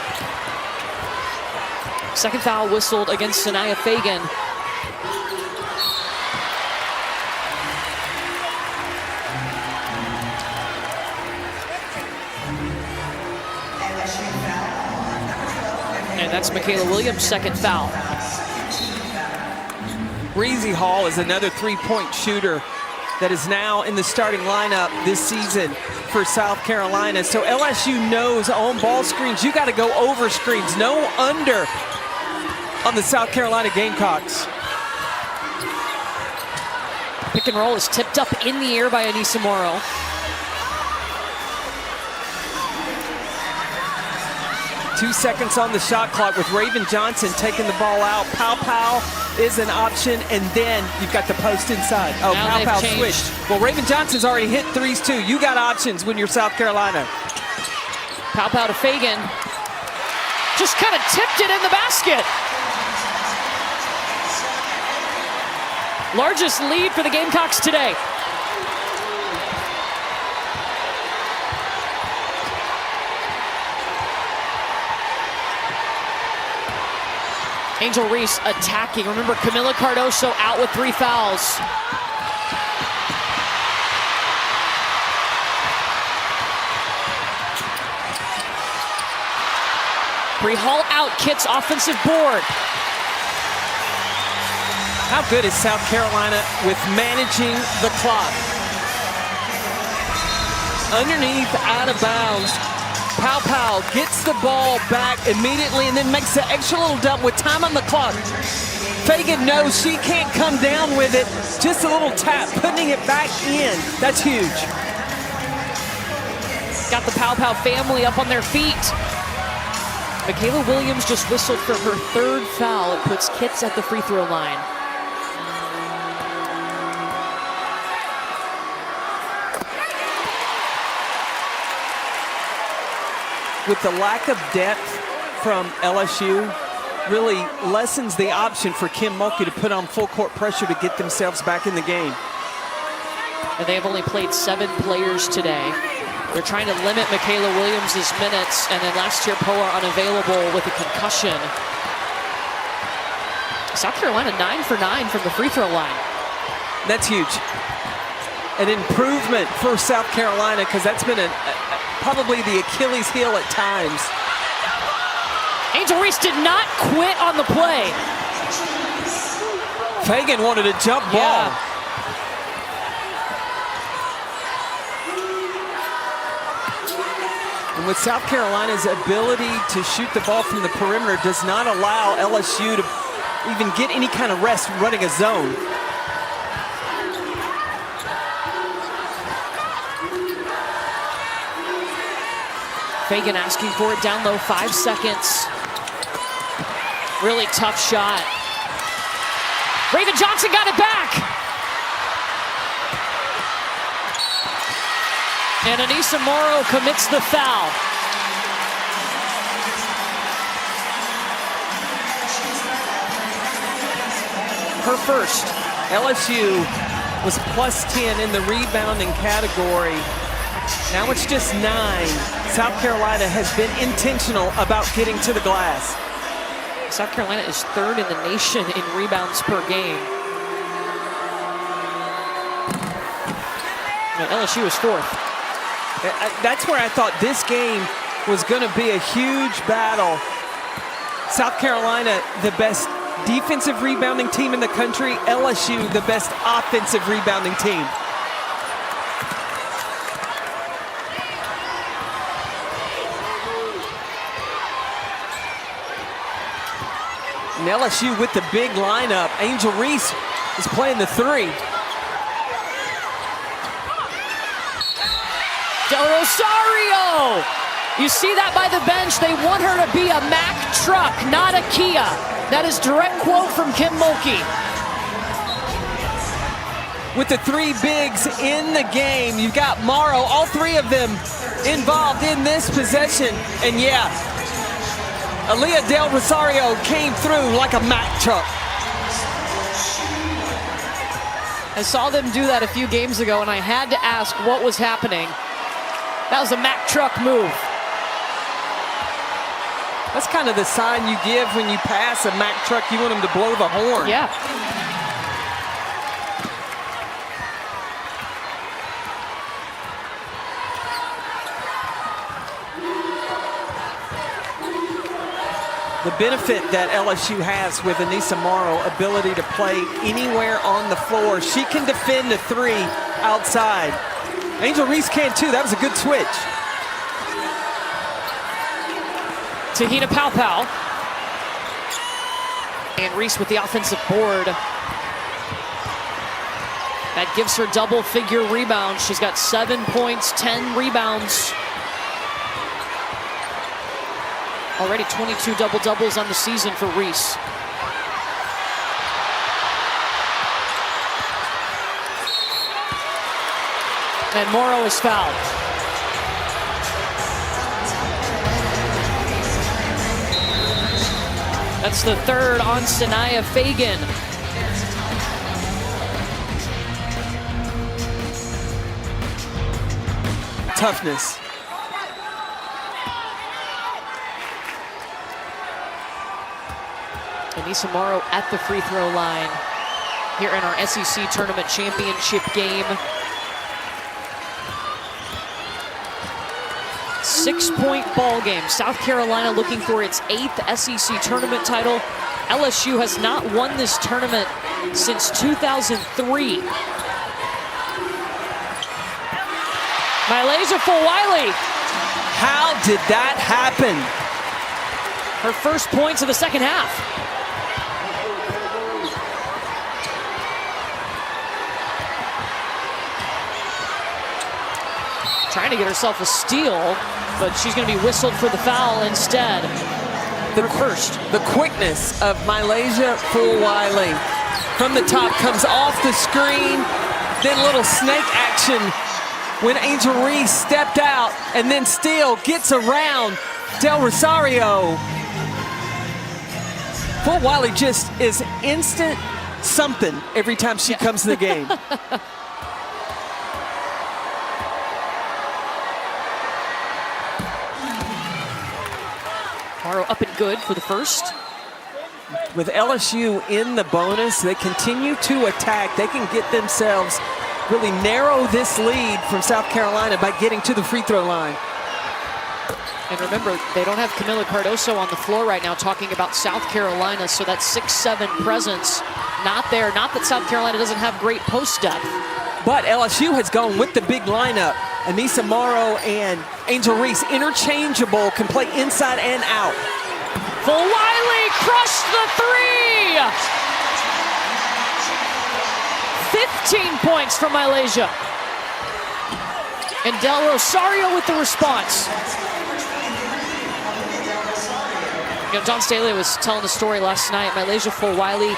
B: Second foul whistled against Sanaya Fagan. And that's Michaela Williams' second foul.
A: Breezy Hall is another three-point shooter that is now in the starting lineup this season for South Carolina. So LSU knows on ball screens, you got to go over screens, no under on the South Carolina Gamecocks.
B: Pick and roll is tipped up in the air by Anissa Morrow.
A: 2 seconds on the shot clock with Raven Johnson taking the ball out. Pow Pow is an option, and then you've got the post inside. Oh,
B: now
A: Pow Pow
B: changed.
A: switched. Well, Raven Johnson's already hit threes too. You got options when you're South Carolina.
B: Pow Pow to Fagan. Just kind of tipped it in the basket. Largest lead for the Gamecocks today. Angel Reese attacking. Remember, Camila Cardoso out with 3 fouls. Bree Hall out, Kit's offensive board.
A: How good is South Carolina with managing the clock? Underneath, out of bounds. Pow Pow gets the ball back immediately and then makes an extra little dump with time on the clock. Fagan knows she can't come down with it. Just a little tap, putting it back in. That's huge.
B: Got the Pow Pow family up on their feet. Michaela Williams just whistled for her 3rd foul. It puts Kits at the free throw line.
A: With the lack of depth from LSU, really lessens the option for Kim Mulkey to put on full court pressure to get themselves back in the game.
B: And they have only played 7 players today. They're trying to limit Michaela Williams' minutes, and then last year Poa unavailable with a concussion. South Carolina 9 for 9 from the free throw line.
A: That's huge. An improvement for South Carolina, because that's been probably the Achilles heel at times.
B: Angel Reese did not quit on the play.
A: Fagan wanted a jump ball.
B: Yeah.
A: And with South Carolina's ability to shoot the ball from the perimeter does not allow LSU to even get any kind of rest running a zone.
B: Fagan asking for it down low, 5 seconds. Really tough shot. Raven Johnson got it back. And Anissa Morrow commits the foul.
A: Her first. LSU was +10 in the rebounding category. Now it's just 9. South Carolina has been intentional about getting to the glass.
B: South Carolina is 3rd in the nation in rebounds per game. And LSU is 4th.
A: That's where I thought this game was going to be a huge battle. South Carolina, the best defensive rebounding team in the country. LSU, the best offensive rebounding team. And LSU with the big lineup. Angel Reese is playing the 3.
B: Del Rosario! You see that by the bench. They want her to be a Mack truck, not a Kia. That is direct quote from Kim Mulkey.
A: with the three bigs in the game. You've got Morrow, all three of them involved in this possession. And yeah, Aaliyah Del Rosario came through like a Mack truck.
B: I saw them do that a few games ago, and I had to ask what was happening. That was a Mack truck move.
A: That's kind of the sign you give when you pass a Mack truck. You want them to blow the horn.
B: Yeah.
A: The benefit that LSU has with Anissa Morrow, ability to play anywhere on the floor. She can defend a three outside. Angel Reese can too. That was a good switch.
B: Tahina Paopao. And Reese with the offensive board. That gives her double-figure rebounds. She's got 7 points, 10 rebounds. Already 22 double-doubles on the season for Reese. And Morrow is fouled. That's the third on Sanaya Fagan.
A: Toughness.
B: Anissa Morrow at the free throw line here in our SEC Tournament Championship game. 6-point ball game. South Carolina looking for its 8th SEC Tournament title. LSU has not won this tournament since 2003. Mylasia Fulwiley.
A: How did that happen?
B: Her first points of the second half. Trying to get herself a steal, but she's going to be whistled for the foul instead.
A: The quickness of Mylasia Fulwiley from the top comes off the screen, then a little snake action when Angel Reese stepped out and then still gets around Del Rosario. Fulwiley just is instant something every time she comes to the game.
B: Morrow up and good for the first.
A: With LSU in the bonus, they continue to attack. They can get themselves really narrow this lead from South Carolina by getting to the free throw line.
B: And remember, they don't have Camila Cardoso on the floor right now talking about South Carolina, so that 6'7" presence not there. Not that South Carolina doesn't have great post depth.
A: But LSU has gone with the big lineup. Anissa Morrow and Angel Reese, interchangeable, can play inside and out.
B: Fulwiley crushed the three! 15 points from Mylasia. And Del Rosario with the response. You know, John Staley was telling the story last night. Mylasia Fulwiley,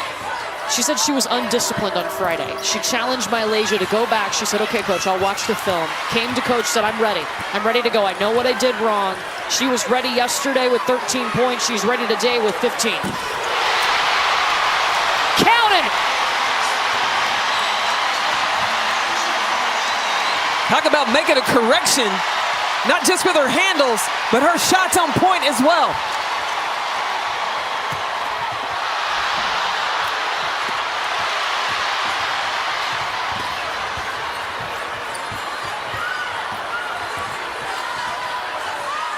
B: she said she was undisciplined on Friday. She challenged Mylasia to go back. She said, okay, coach, I'll watch the film. Came to coach, said, I'm ready. I'm ready to go. I know what I did wrong. She was ready yesterday with 13 points. She's ready today with 15. Count it!
A: Talk about making a correction, not just with her handles, but her shots on point as well.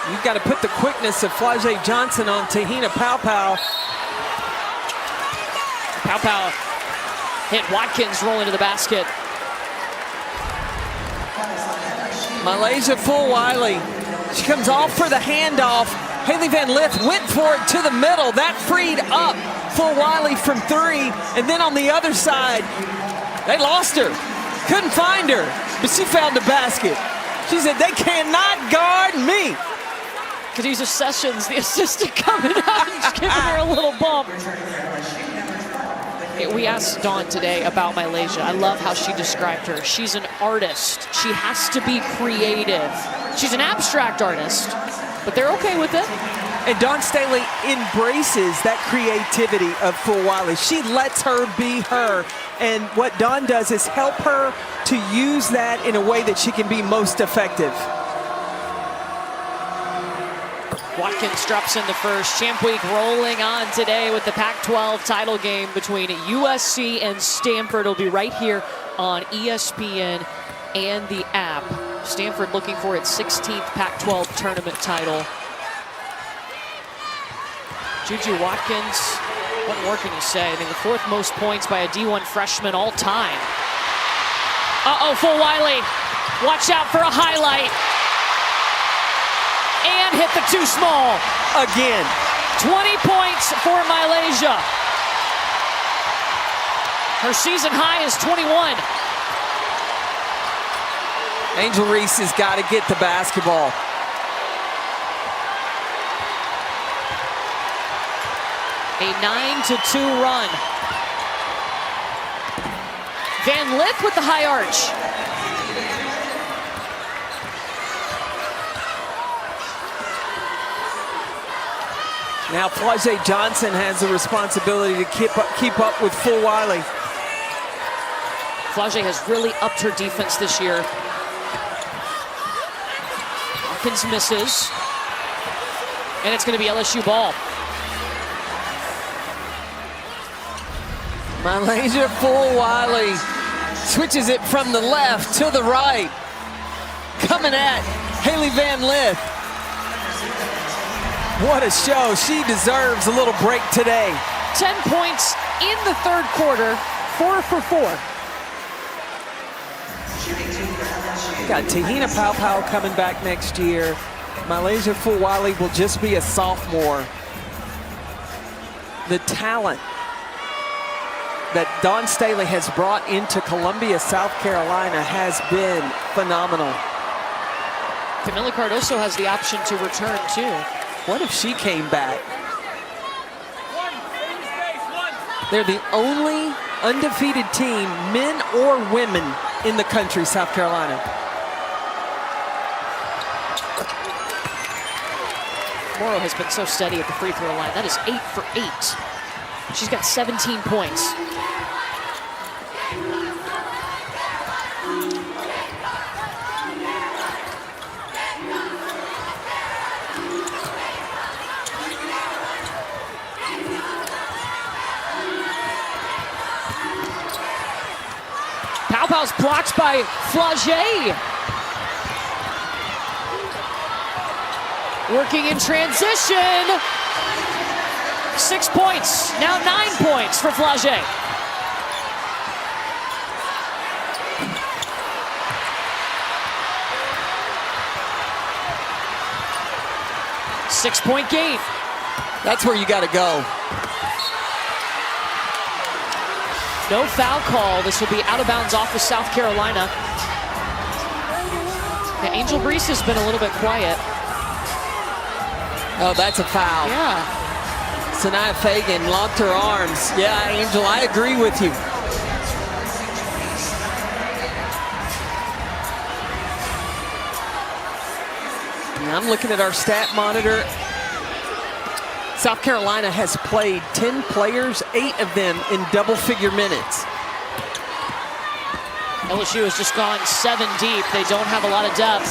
A: You've got to put the quickness of Flau'jae Johnson on Tahina Paopao.
B: Paopao hit Watkins rolling to the basket.
A: Mylasia Fulwiley, she comes off for the handoff. Haley Van Lith went for it to the middle. That freed up Fulwiley from three. And then on the other side, they lost her. Couldn't find her, but she found the basket. She said, they cannot guard me.
B: Khadijah Sessions, the assistant, coming out and just giving her a little bump. We asked Dawn today about Malaysia. I love how she described her. She's an artist. She has to be creative. She's an abstract artist, but they're okay with it.
A: And Dawn Staley embraces that creativity of Fulwiley. She lets her be her. And what Dawn does is help her to use that in a way that she can be most effective.
B: Watkins drops in the first. Champ Week rolling on today with the Pac-12 title game between USC and Stanford. It'll be right here on ESPN and the app. Stanford looking for its 16th Pac-12 tournament title. Juju Watkins, what more can you say? I mean, the 4th most points by a D1 freshman all time. Uh-oh, Fulwiley. Watch out for a highlight. And hit the too small.
A: Again.
B: 20 points for Malaysia. Her season high is 21.
A: Angel Reese has got to get the basketball.
B: A 9-2 run. Van Lith with the high arch.
A: Now Flau'jae Johnson has the responsibility to keep up with Fulwiley.
B: Flau'jae has really upped her defense this year. Hawkins misses. And it's going to be LSU ball.
A: Malaysia Fulwiley switches it from the left to the right. Coming at Haley Van Lith. What a show. She deserves a little break today.
B: 10 points in the 3rd quarter, 4 for 4.
A: Got Tahina Pau coming back next year. Malaysia Fulwiley will just be a sophomore. The talent that Dawn Staley has brought into Columbia, South Carolina has been phenomenal.
B: Camila Cardoso has the option to return too.
A: What if she came back? They're the only undefeated team, men or women, in the country, South Carolina.
B: Morrow has been so steady at the free throw line. That is 8 for 8. She's got 17 points. Pau's blocked by Flau'jae. Working in transition. 6 points, now 9 points for Flau'jae. Six-point game.
A: That's where you got to go.
B: No foul call. This will be out of bounds off of South Carolina. Yeah, Angel Reese has been a little bit quiet.
A: Oh, that's a foul.
B: Yeah.
A: Sanaya Fagan locked her arms. Yeah, Angel, I agree with you. And I'm looking at our stat monitor. South Carolina has played 10 players, 8 of them in double-figure minutes.
B: LSU has just gone 7 deep. They don't have a lot of depth.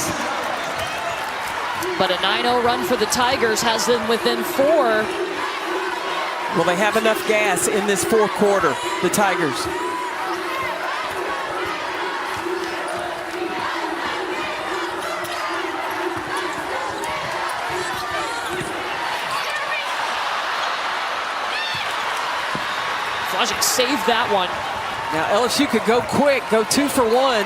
B: But a 9-0 run for the Tigers has them within 4.
A: Will they have enough gas in this 4th quarter, the Tigers?
B: Flau'jae saved that one.
A: Now LSU could go quick, go 2 for 1.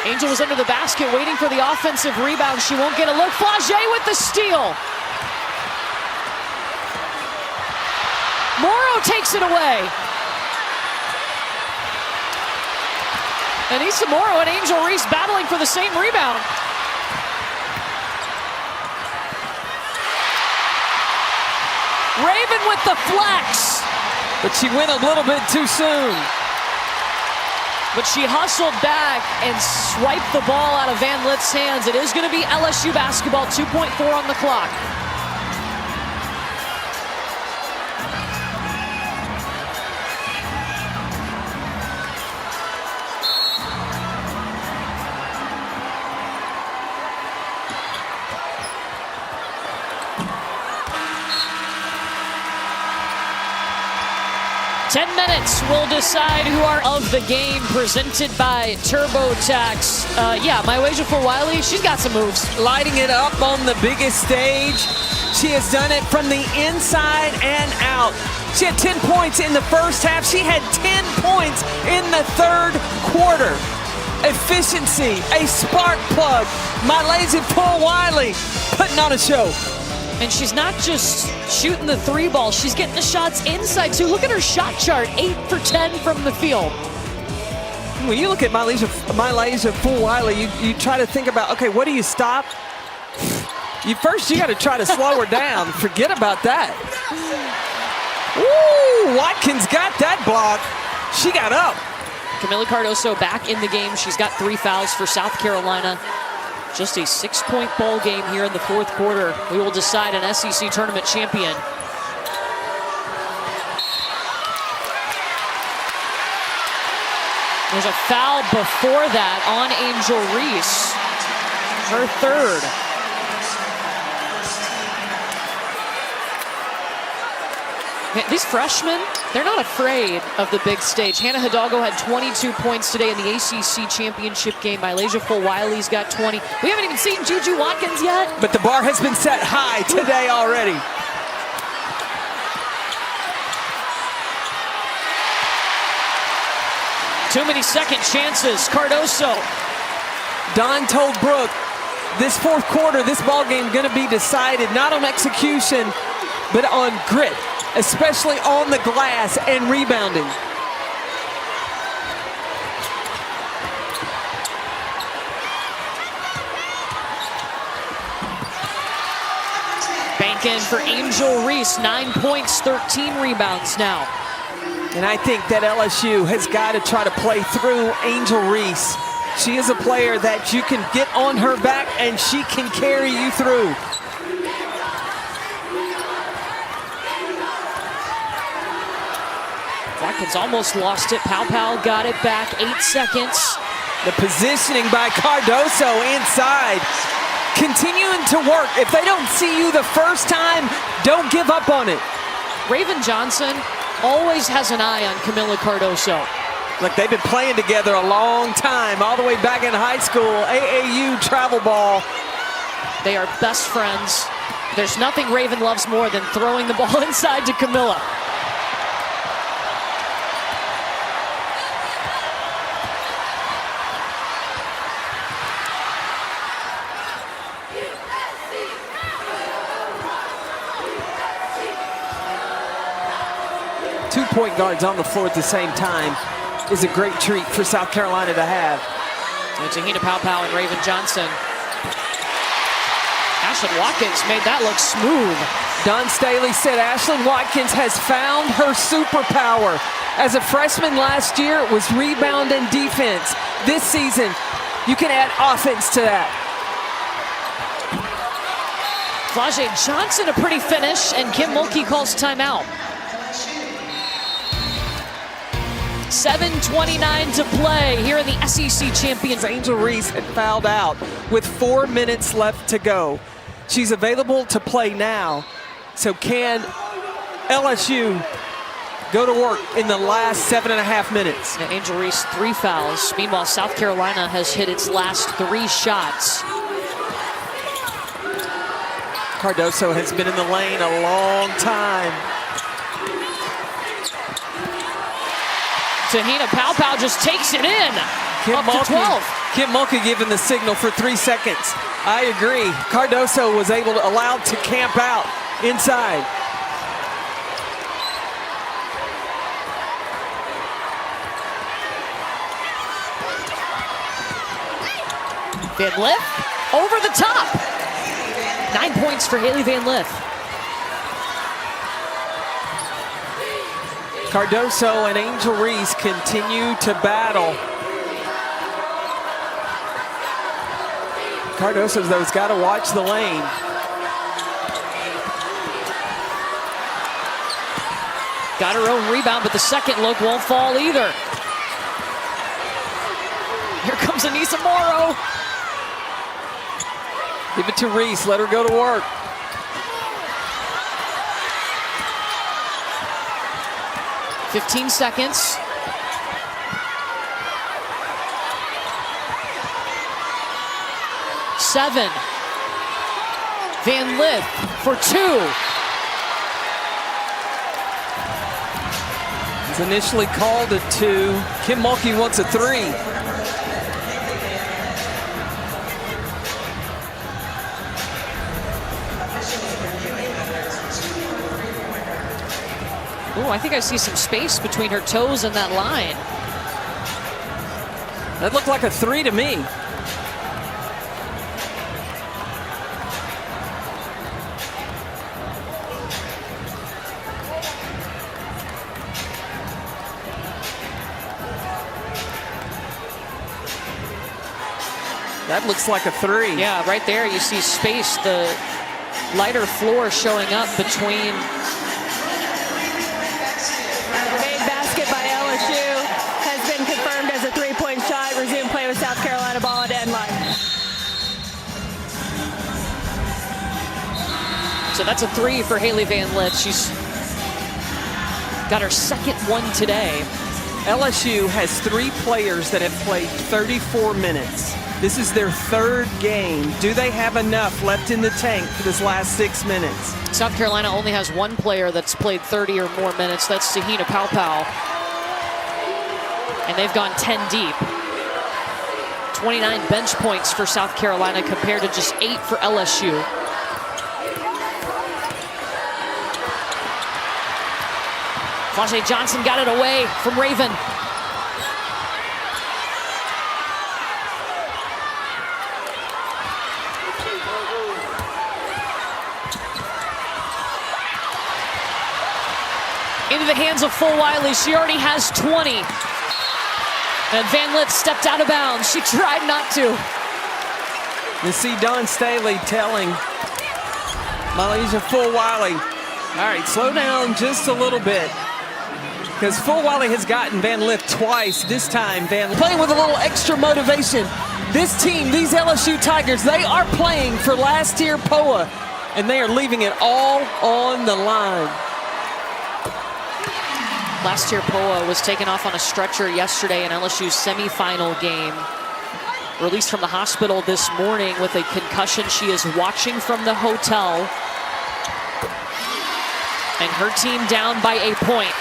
B: Angel was under the basket waiting for the offensive rebound. She won't get a look. Flau'jae with the steal. Morrow takes it away. And Isamoro and Angel Reese battling for the same rebound. Raven with the flex.
A: But she went a little bit too soon.
B: But she hustled back and swiped the ball out of Van Lit's hands. It is going to be LSU basketball, 2.4 on the clock. Minutes will decide who are of the game, presented by TurboTax. Yeah, Mywasia for Wiley, she's got some moves.
A: Lighting it up on the biggest stage. She has done it from the inside and out. She had 10 points in the first half. She had 10 points in the third quarter. Efficiency, a spark plug. Mywasia for Wiley putting on a show.
B: And she's not just shooting the three ball, she's getting the shots inside too. Look at her shot chart, 8 for 10 from the field.
A: When you look at Mywasia for Wiley, you try to think about, okay, what do you stop? You got to try to slow her down. Forget about that. Ooh, Watkins got that block. She got up.
B: Kamilla Cardoso back in the game. She's got 3 fouls for South Carolina. Just a 6-point ball game here in the fourth quarter. We will decide an SEC tournament champion. There's a foul before that on Angel Reese, her third. These freshmen, they're not afraid of the big stage. Hannah Hidalgo had 22 points today in the ACC championship game. Mywasia for Wiley's got 20. We haven't even seen Juju Watkins yet.
A: But the bar has been set high today already.
B: Too many second chances. Cardoso.
A: Don told Brooke, this fourth quarter, this ball game going to be decided not on execution, but on grit, especially on the glass and rebounding.
B: Bank in for Angel Reese, 9 points, 13 rebounds now.
A: And I think that LSU has got to try to play through Angel Reese. She is a player that you can get on her back and she can carry you through.
B: Watkins almost lost it. Pau got it back, 8 seconds.
A: The positioning by Cardoso inside. Continuing to work. If they don't see you the first time, don't give up on it.
B: Raven Johnson always has an eye on Kamilla Cardoso.
A: Look, they've been playing together a long time, all the way back in high school, AAU travel ball.
B: They are best friends. There's nothing Raven loves more than throwing the ball inside to Kamilla.
A: Two point guards on the floor at the same time is a great treat for South Carolina to have.
B: And Tahina Pau and Raven Johnson. Ashlyn Watkins made that look smooth.
A: Don Staley said Ashlyn Watkins has found her superpower. As a freshman last year, it was rebound and defense. This season, you can add offense to that.
B: Flau'jae Johnson, a pretty finish, and Kim Mulkey calls timeout. 7:29 to play here in the SEC Champions.
A: Angel Reese had fouled out with 4 minutes left to go. She's available to play now. So can LSU go to work in the last 7.5 minutes?
B: Now Angel Reese, 3 fouls. Meanwhile, South Carolina has hit its last 3 shots.
A: Cardoso has been in the lane a long time.
B: Tahina Pau just takes it in. Up to 12.
A: Kim Mulkey giving the signal for 3 seconds. I agree. Cardoso was allowed to camp out inside.
B: Van Lith over the top. 9 points for Hailey Van Lith.
A: Cardoso and Angel Reese continue to battle. Cardoso, though, has got to watch the lane.
B: Got her own rebound, but the second look won't fall either. Here comes Anissa Morrow.
A: Give it to Reese, let her go to work.
B: "15 seconds. Seven. Van Lith for 2.
A: It's initially called a 2. Kim Mulkey wants a 3.
B: Oh, I think I see some space between her toes and that line.
A: That looked like a 3 to me. That looks like a 3.
B: Yeah, right there you see space, the lighter floor showing up between.
D: Made basket by LSU has been confirmed as a three-point shot. Resume play with South Carolina ball at end line.
B: So that's a 3 for Hailey Van Lith. She's got her second one today.
A: LSU has 3 players that have played 34 minutes. This is their 3rd game. Do they have enough left in the tank for this last 6 minutes?
B: South Carolina only has one player that's played 30 or more minutes. That's Tahina Paopao. And they've gone 10 deep. 29 bench points for South Carolina compared to just 8 for LSU. Fonte Johnson got it away from Raven. Into the hands of Full Wiley. She already has 20. And Van Lith stepped out of bounds. She tried not to.
A: You see Dawn Staley telling Malaysia Full Wiley, all right, slow down just a little bit. Because Full Wiley has gotten Van Lith twice. This time, Van Lith playing with a little extra motivation. This team, these LSU Tigers, they are playing for last year POA. And they are leaving it all on the line.
B: Last year, POA was taken off on a stretcher yesterday in LSU's semifinal game. Released from the hospital this morning with a concussion. She is watching from the hotel. And her team down by a point.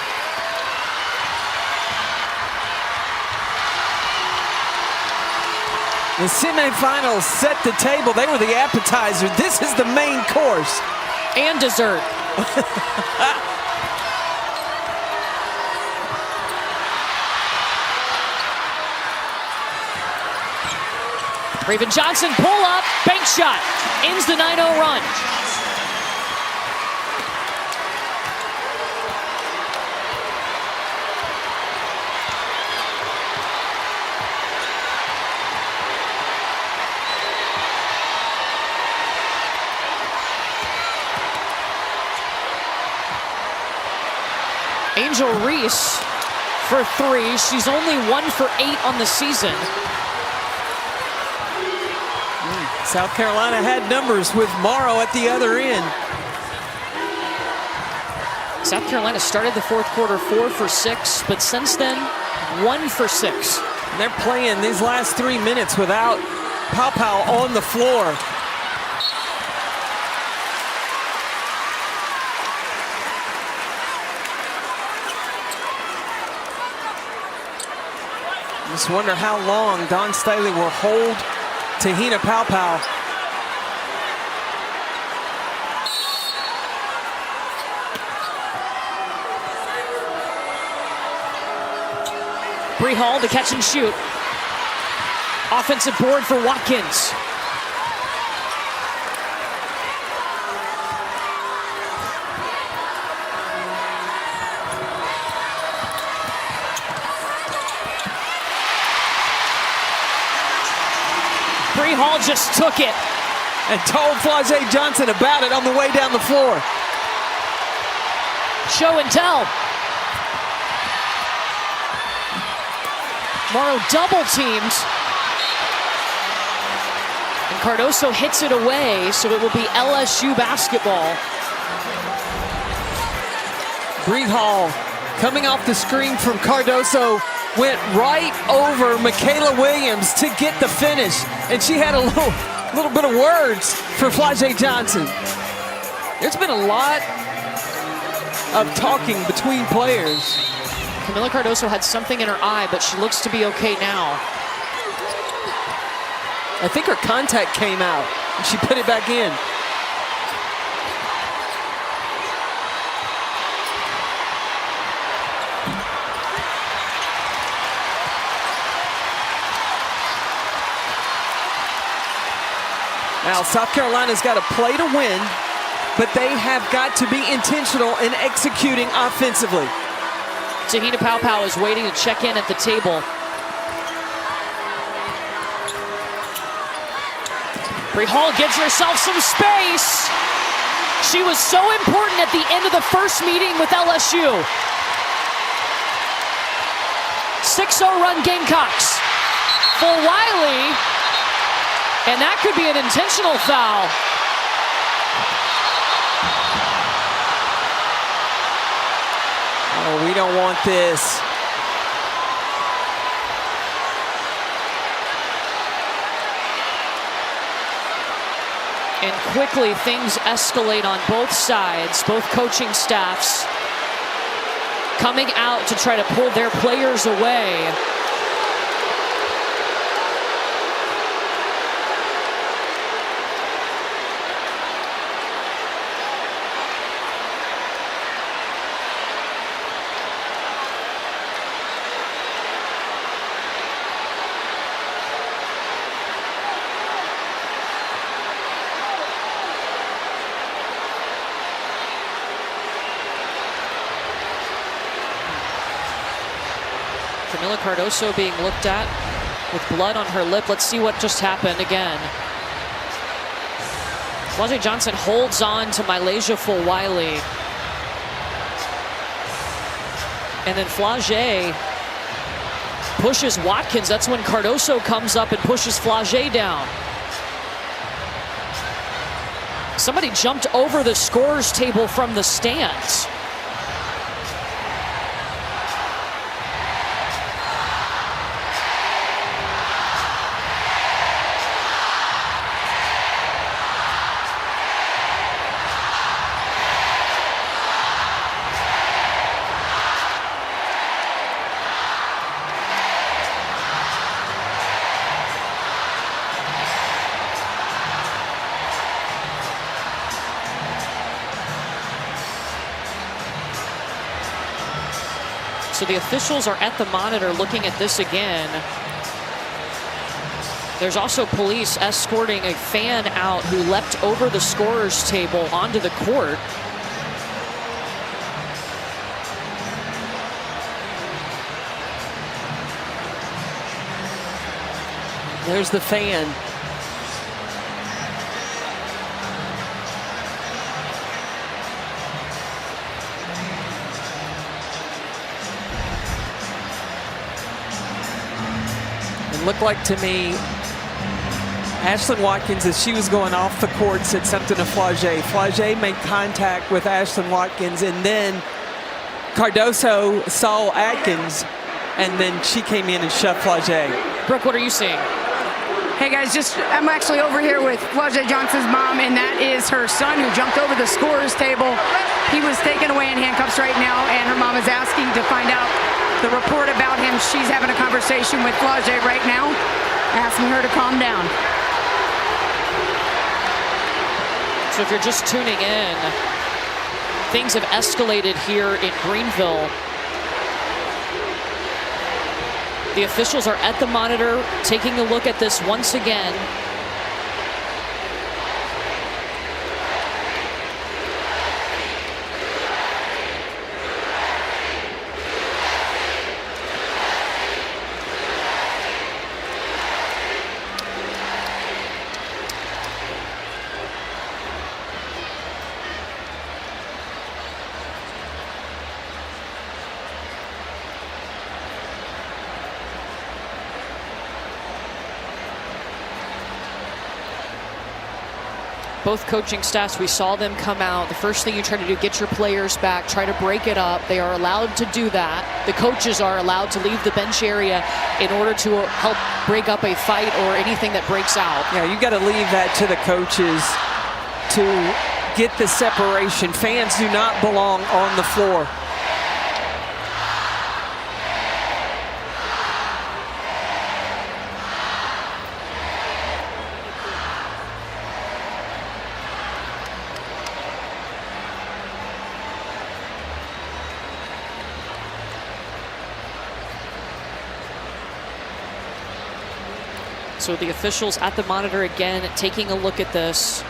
A: The semifinals set the table. They were the appetizer. This is the main course.
B: And dessert. Raven Johnson, pull up, bank shot, ends the 9-0 run. Angel Reese for 3. She's only 1 for 8 on the season.
A: South Carolina had numbers with Morrow at the other end.
B: South Carolina started the fourth quarter 4 for 6, but since then, 1 for 6.
A: And they're playing these last 3 minutes without Paopao on the floor. Just wonder how long Dawn Staley will hold Tahina Paopao.
B: Bree Hall to catch and shoot. Offensive board for Watkins. Bree Hall just took it.
A: And told Flau'jae Johnson about it on the way down the floor.
B: Show and tell. Morrow double teamed. And Cardoso hits it away, so it will be LSU basketball.
A: Bree Hall coming off the screen from Cardoso went right over Michaela Williams to get the finish. And she had a little bit of words for Flau'jae Johnson. There's been a lot of talking between players.
B: Kamilla Cardoso had something in her eye, but she looks to be okay now.
A: I think her contact came out and she put it back in. Now, South Carolina's got to play to win, but they have got to be intentional in executing offensively.
B: Tahina Paopao is waiting to check in at the table. Bree Hall gives herself some space. She was so important at the end of the first meeting with LSU. 6-0 run Gamecocks for Wiley. And that could be an intentional foul.
A: Oh, we don't want this.
B: And quickly things escalate on both sides, both coaching staffs coming out to try to pull their players away. Kamilla Cardoso being looked at with blood on her lip. Let's see what just happened again. Flau'jae Johnson holds on to Mylasia Fulwiley. And then Flau'jae pushes Watkins. That's when Cardoso comes up and pushes Flau'jae down. Somebody jumped over the scorer's table from the stands. So the officials are at the monitor looking at this again. There's also police escorting a fan out who leapt over the scorer's table onto the court.
A: There's the fan. Looked like to me, Ashlyn Watkins, as she was going off the court, said something to Flau'jae. Flau'jae made contact with Ashlyn Watkins, and then Cardoso saw Atkins, and then she came in and shoved Flau'jae.
B: Brooke, what are you seeing?
C: Hey guys, I'm actually over here with Flau'jae Johnson's mom, and that is her son who jumped over the scorer's table. He was taken away in handcuffs right now, and her mom is asking to find out the report about him. She's having a conversation with Flau'jae right now, asking her to calm down.
B: So if you're just tuning in, things have escalated here in Greenville. The officials are at the monitor taking a look at this once again. Both coaching staffs, we saw them come out. The first thing you try to do, get your players back, try to break it up. They are allowed to do that. The coaches are allowed to leave the bench area in order to help break up a fight or anything that breaks out.
A: Yeah, you got to leave that to the coaches to get the separation. Fans do not belong on the floor.
B: So the officials at the monitor again, taking a look at this.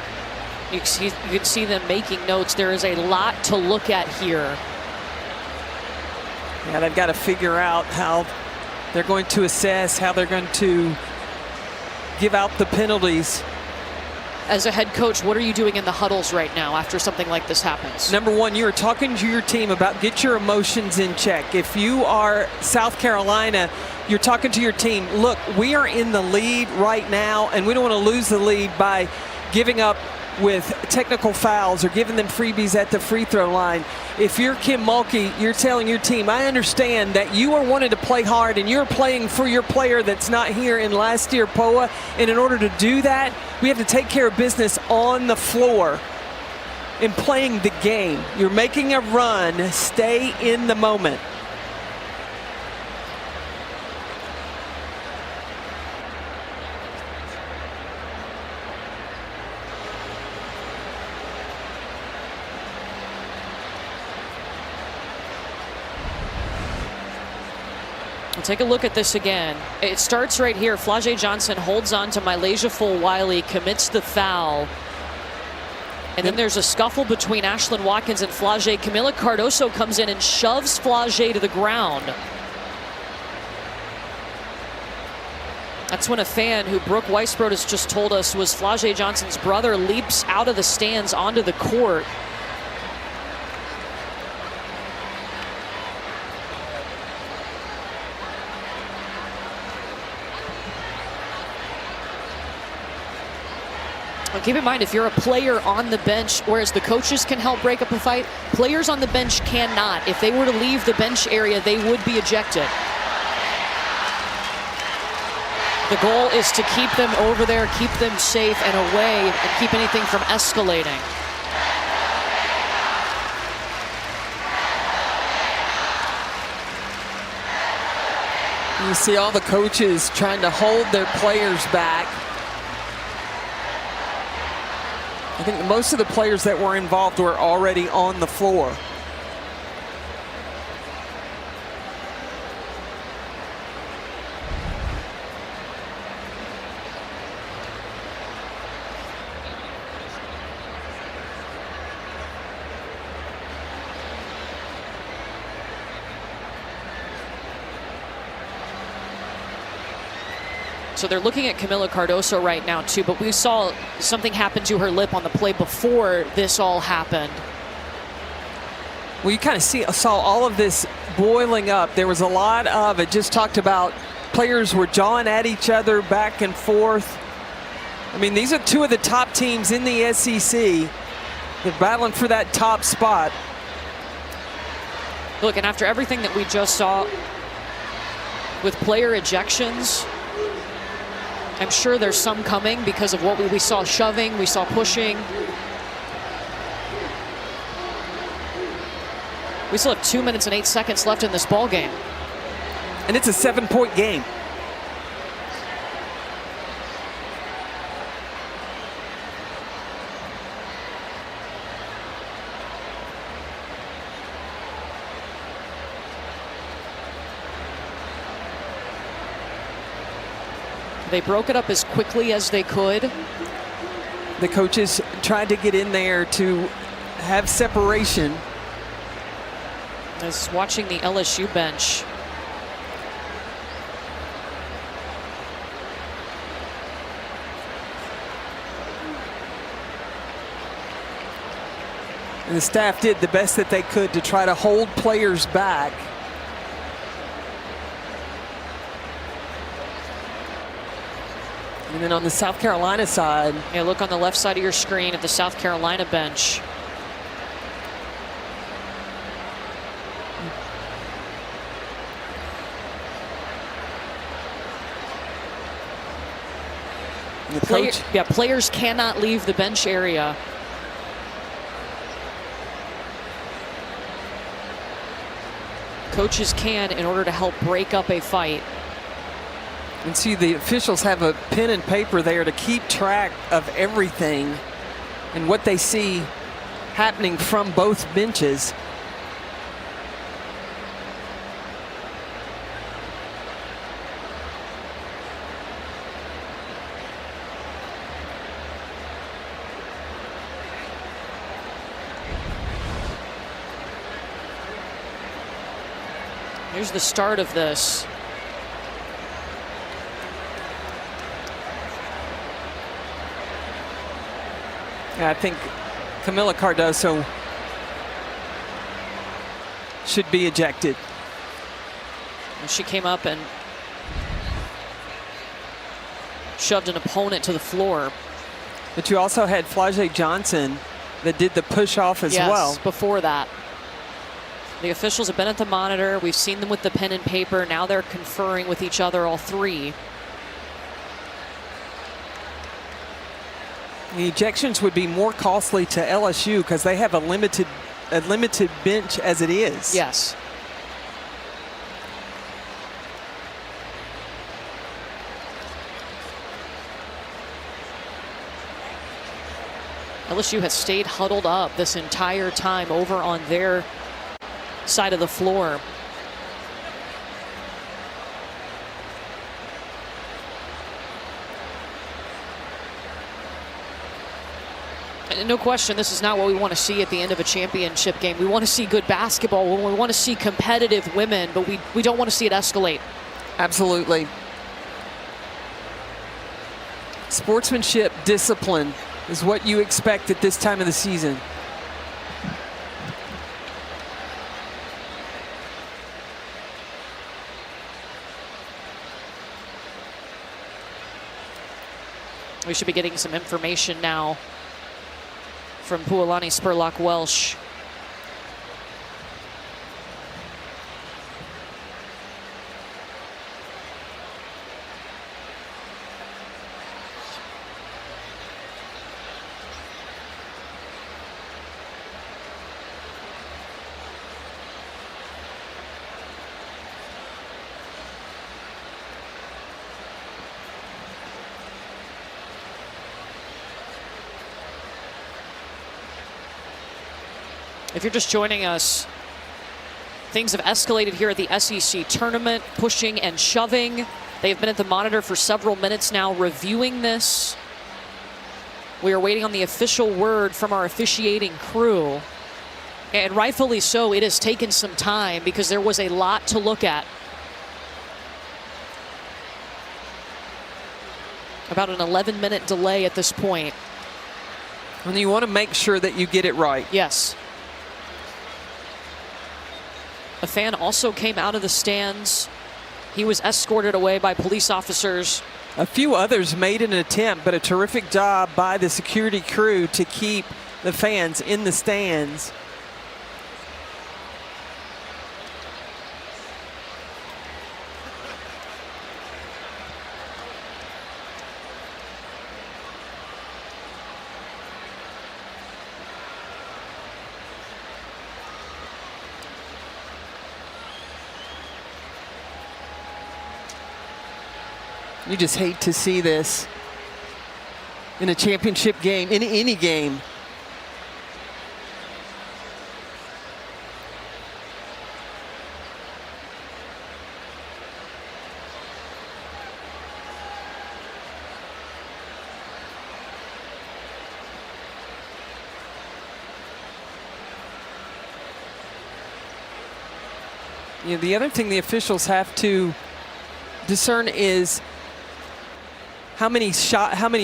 B: You can see them making notes. There is a lot to look at here.
A: Yeah, they've got to figure out how they're going to assess, how they're going to give out the penalties.
B: As a head coach, what are you doing in the huddles right now after something like this happens?
A: Number one, you're talking to your team about get your emotions in check. If you are South Carolina, you're talking to your team, look, we are in the lead right now, and we don't want to lose the lead by giving up with technical fouls or giving them freebies at the free throw line. If you're Kim Mulkey, you're telling your team, I understand that you are wanting to play hard and you're playing for your player that's not here in last year, POA, and in order to do that, we have to take care of business on the floor in playing the game. You're making a run, stay in the moment.
B: Take a look at this again. It starts right here. Flau'jae Johnson holds on to Mylasia Fulwiley, commits the foul. And then there's a scuffle between Ashlyn Watkins and Flau'jae. Camila Cardoso comes in and shoves Flau'jae to the ground. That's when a fan who Brooke Weisbrod has just told us was Flau'jae Johnson's brother leaps out of the stands onto the court. Keep in mind, if you're a player on the bench, whereas the coaches can help break up a fight, players on the bench cannot. If they were to leave the bench area, they would be ejected. The goal is to keep them over there, keep them safe and away, and keep anything from escalating.
A: You see all the coaches trying to hold their players back. I think most of the players that were involved were already on the floor.
B: So they're looking at Camila Cardoso right now too, but we saw something happen to her lip on the play before this all happened.
A: Well, you kind of saw all of this boiling up. There was a lot of it. Just talked about players were jawing at each other back and forth. I mean, these are two of the top teams in the SEC. They're battling for that top spot.
B: Look, and after everything that we just saw with player ejections, I'm sure there's some coming because of what we saw shoving, we saw pushing. We still have 2 minutes and 8 seconds left in this ball game.
A: And it's a 7-point game.
B: They broke it up as quickly as they could.
A: The coaches tried to get in there to have separation.
B: As watching the LSU bench.
A: And the staff did the best that they could to try to hold players back. And then on the South Carolina side.
B: Yeah, look on the left side of your screen at the South Carolina bench. Players cannot leave the bench area. Coaches can in order to help break up a fight.
A: And see, the officials have a pen and paper there to keep track of everything and what they see happening from both benches.
B: Here's the start of this.
A: Yeah, I think Camila Cardoso should be ejected.
B: And she came up and shoved an opponent to the floor.
A: But you also had Flau'jae Johnson that did the push off as well.
B: Yes, before that. The officials have been at the monitor. We've seen them with the pen and paper. Now they're conferring with each other, all three.
A: The ejections would be more costly to LSU because they have a limited bench as it is.
B: Yes. LSU has stayed huddled up this entire time over on their side of the floor. And no question, this is not what we want to see at the end of a championship game. We want to see good basketball. We want to see competitive women, but we don't want to see it escalate.
A: Absolutely. Sportsmanship, discipline is what you expect at this time of the season.
B: We should be getting some information now from Puolani Spurlock-Welsh. If you're just joining us, things have escalated here at the SEC tournament, pushing and shoving. They've been at the monitor for several minutes now reviewing this. We are waiting on the official word from our officiating crew. And rightfully so, it has taken some time because there was a lot to look at. About an 11-minute delay at this point.
A: And you want to make sure that you get it right.
B: Yes. A fan also came out of the stands. He was escorted away by police officers.
A: A few others made an attempt, but a terrific job by the security crew to keep the fans in the stands. You just hate to see this in a championship game, in any game. You know, the other thing the officials have to discern is how many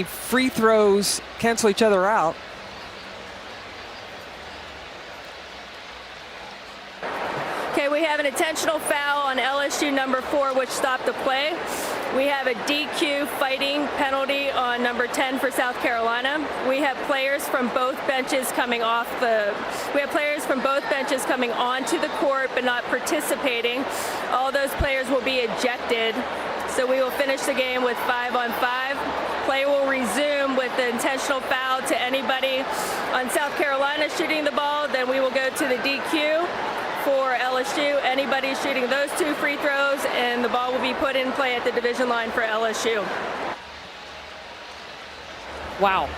A: free throws cancel each other out.
D: Okay, we have an intentional foul on LSU number 4, which stopped the play. We have a DQ fighting penalty on number 10 for South Carolina. We have players from both benches coming onto the court but not participating. All those players will be ejected. So we will finish the game with 5-on-5. Play will resume with the intentional foul to anybody on South Carolina shooting the ball. Then we will go to the DQ for LSU. Anybody shooting those 2 free throws, and the ball will be put in play at the division line for LSU.
B: Wow.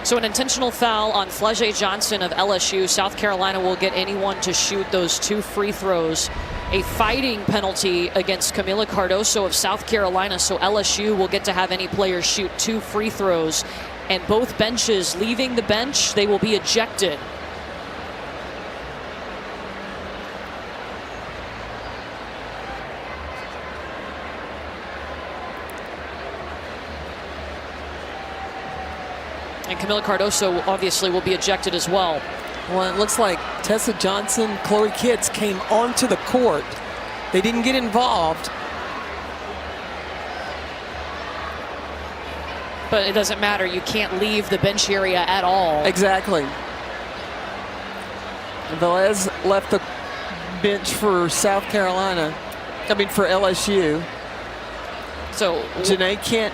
B: So an intentional foul on Flage Johnson of LSU. South Carolina will get anyone to shoot those 2 free throws. A fighting penalty against Camila Cardoso of South Carolina, so LSU will get to have any player shoot 2 free throws. And both benches leaving the bench, they will be ejected. And Camila Cardoso obviously will be ejected as well.
A: Well, it looks like Tessa Johnson, Chloe Kitts came onto the court. They didn't get involved.
B: But it doesn't matter. You can't leave the bench area at all.
A: Exactly. Velez left the bench for South Carolina. I mean, for LSU.
B: So
A: Janae Kent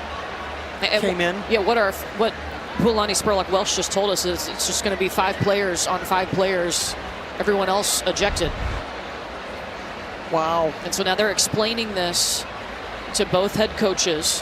A: came in.
B: Yeah, what Hulani Spurlock-Welch just told us is it's just going to be 5 players on 5 players. Everyone else ejected.
A: Wow.
B: And so now they're explaining this to both head coaches.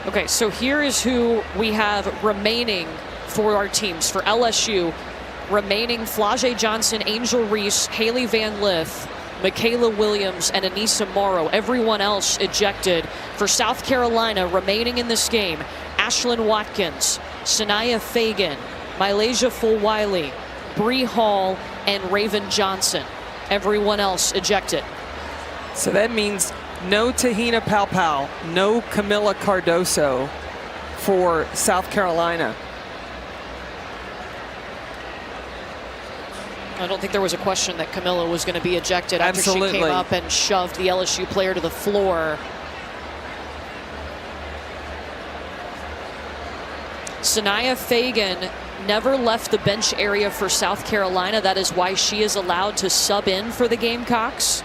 B: Okay, so here is who we have remaining for our teams. For LSU, remaining Flage Johnson, Angel Reese, Haley Van Lith, Michaela Williams, and Anissa Morrow. Everyone else ejected. For South Carolina, remaining in this game, Ashlyn Watkins, Sanaya Fagan, Mylasia Fulwiley, Bree Hall, and Raven Johnson. Everyone else ejected.
A: So that means no Tahina Paopao, no Camila Cardoso for South Carolina.
B: I don't think there was a question that Camila was going to be ejected after she came up and shoved the LSU player to the floor. Sanaya Fagan never left the bench area for South Carolina. That is why she is allowed to sub in for the Gamecocks.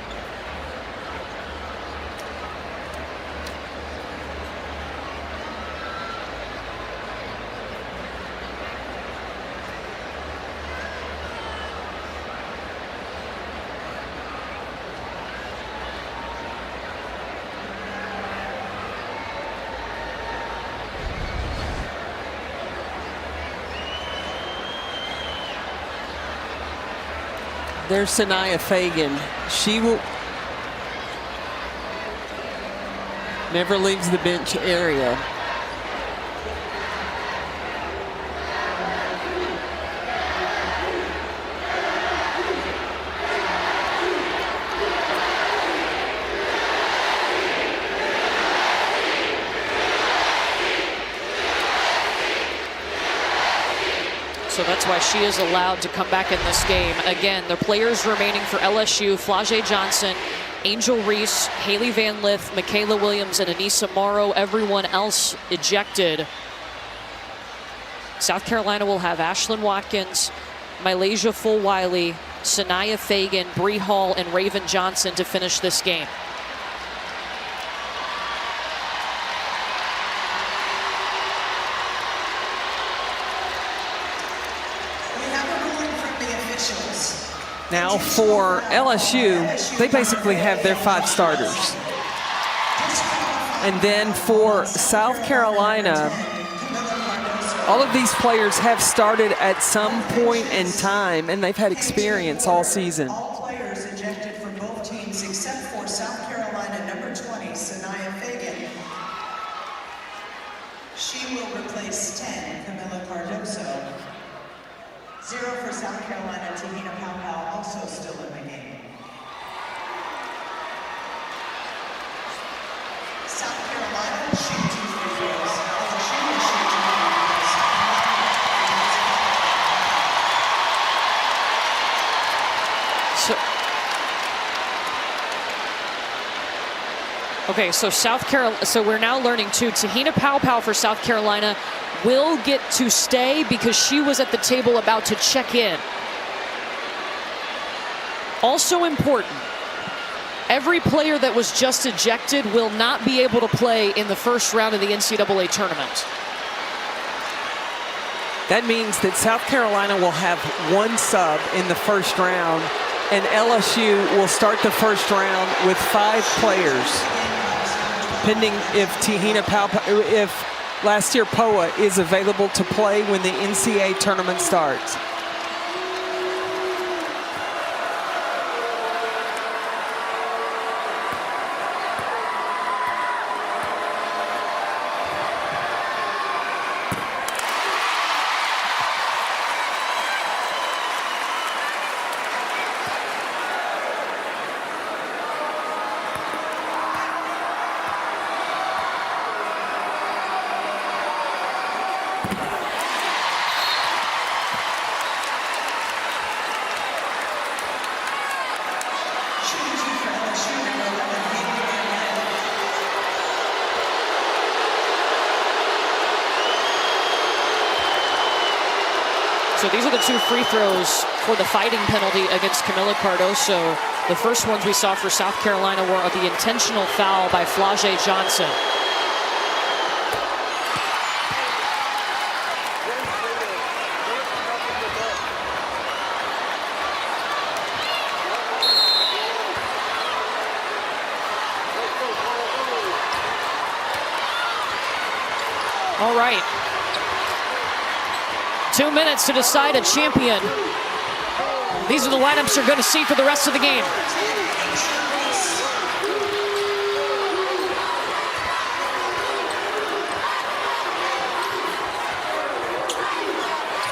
A: There's Sanaya Fagan. She will never leaves the bench area.
B: So that's why she is allowed to come back in this game. Again, the players remaining for LSU, Flage Johnson, Angel Reese, Haley Van Lith, Michaela Williams, and Anissa Morrow. Everyone else ejected. South Carolina will have Ashlyn Watkins, Mylasia Fulwiley, Sanaya Fagan, Bree Hall, and Raven Johnson to finish this game.
A: Now for LSU, they basically have their 5 starters. And then for South Carolina, all of these players have started at some point in time, and they've had experience all season.
F: All players ejected from both teams except for South Carolina number 20, Sanaya Fagan. She will replace 10, Camila Cardoso. 0 for South Carolina, Tahina Paopao, also still in the game. South Carolina shoot 2 free throws. LSU will shoot 2
B: Okay, so South Carolina, so we're now learning too, Tahina Paopao for South Carolina will get to stay because she was at the table about to check in. Also important, every player that was just ejected will not be able to play in the first round of the NCAA tournament.
A: That means that South Carolina will have 1 sub in the first round, and LSU will start the first round with 5 players, pending if Tahina Paopao, if last year Poa is available to play when the NCAA tournament starts.
B: So these are the 2 free throws for the fighting penalty against Camila Cardoso. The first ones we saw for South Carolina were the intentional foul by Flau'jae Johnson. All right. 2 minutes to decide a champion. These are the lineups you're going to see for the rest of the game.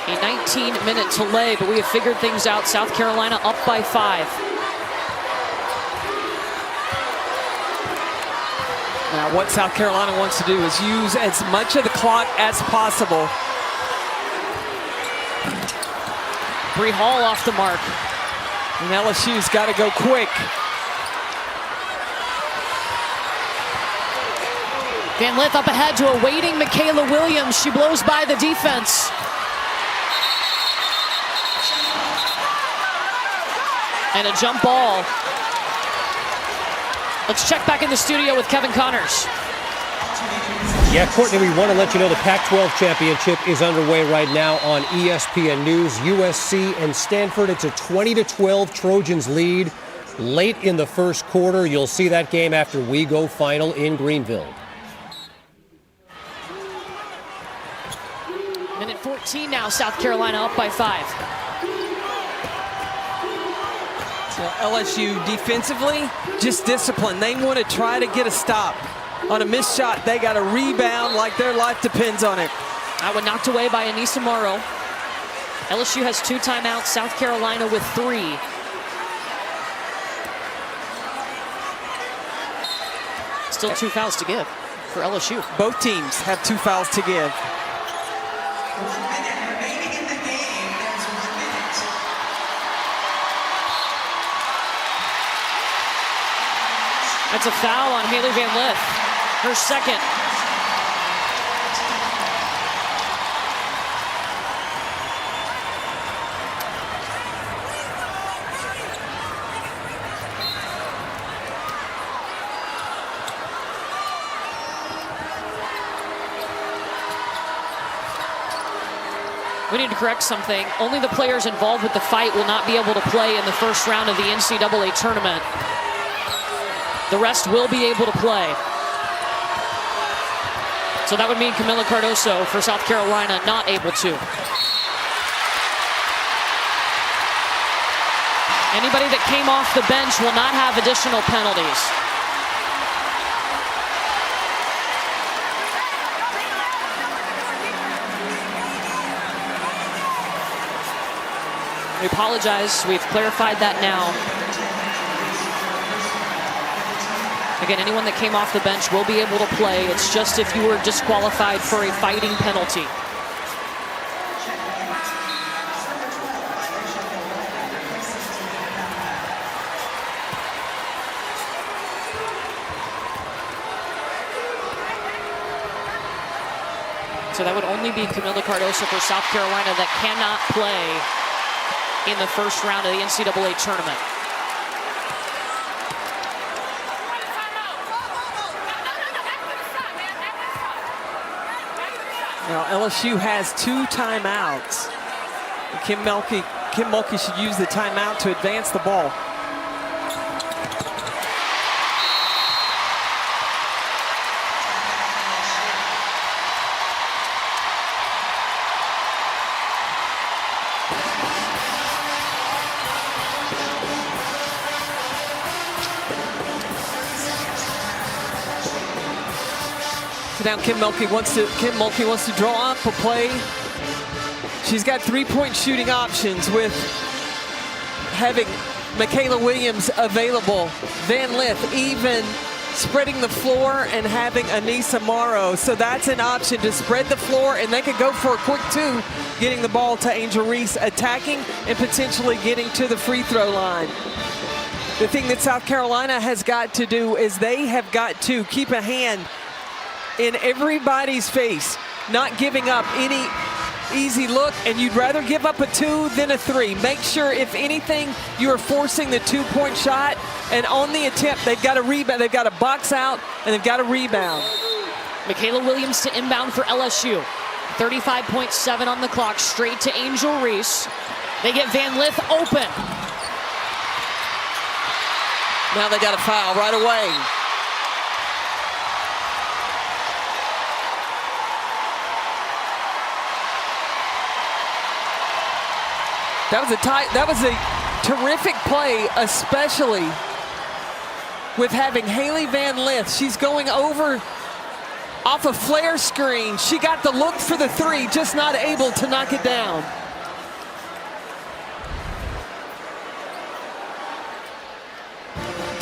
B: A 19-minute delay, but we have figured things out. South Carolina up by 5.
A: Now what South Carolina wants to do is use as much of the clock as possible.
B: Bree Hall off the mark.
A: And LSU's got to go quick.
B: Van Lith up ahead to a waiting Michaela Williams. She blows by the defense. And a jump ball. Let's check back in the studio with Kevin Connors.
G: Yeah, Courtney, we want to let you know the Pac-12 championship is underway right now on ESPN News. USC and Stanford, it's a 20-12 Trojans lead late in the first quarter. You'll see that game after we go final in Greenville.
B: Minute 14 now, South Carolina up by 5.
A: So LSU defensively, just discipline. They want to try to get a stop. On a missed shot, they got to rebound like their life depends on it.
B: That one knocked away by Anissa Morrow. LSU has 2 timeouts, South Carolina with 3. Still 2 fouls to give for LSU.
A: Both teams have 2 fouls to give.
F: remaining in the game. There's 1 minute.
B: That's a foul on Haley Van Lith. Her second. We need to correct something. Only the players involved with the fight will not be able to play in the first round of the NCAA tournament. The rest will be able to play. So that would mean Camila Cardoso for South Carolina not able to. Anybody that came off the bench will not have additional penalties. We apologize. We've clarified that now. Again, anyone that came off the bench will be able to play. It's just if you were disqualified for a fighting penalty. So that would only be Camila Cardoso for South Carolina that cannot play in the first round of the NCAA tournament.
A: Now LSU has 2 timeouts. Kim Mulkey should use the timeout to advance the ball. So now Kim Mulkey wants to draw up a play. She's got 3-point shooting options with having Michaela Williams available, Van Lith even spreading the floor, and having Anissa Morrow. So that's an option to spread the floor, and they could go for a quick 2, getting the ball to Angel Reese, attacking and potentially getting to the free throw line. The thing that South Carolina has got to do is they have got to keep a hand in everybody's face, not giving up any easy look, and you'd rather give up a 2 than a 3. Make sure, if anything, you are forcing the 2-point shot, and on the attempt, they've got to rebound. They've got to box out, and they've got to rebound.
B: Michaela Williams to inbound for LSU. 35.7 on the clock, straight to Angel Reese. They get Van Lith open.
A: Now they got a foul right away. That was a terrific play, especially with having Haley Van Lith. She's going over off a flare screen. She got the look for the 3, just not able to knock it down.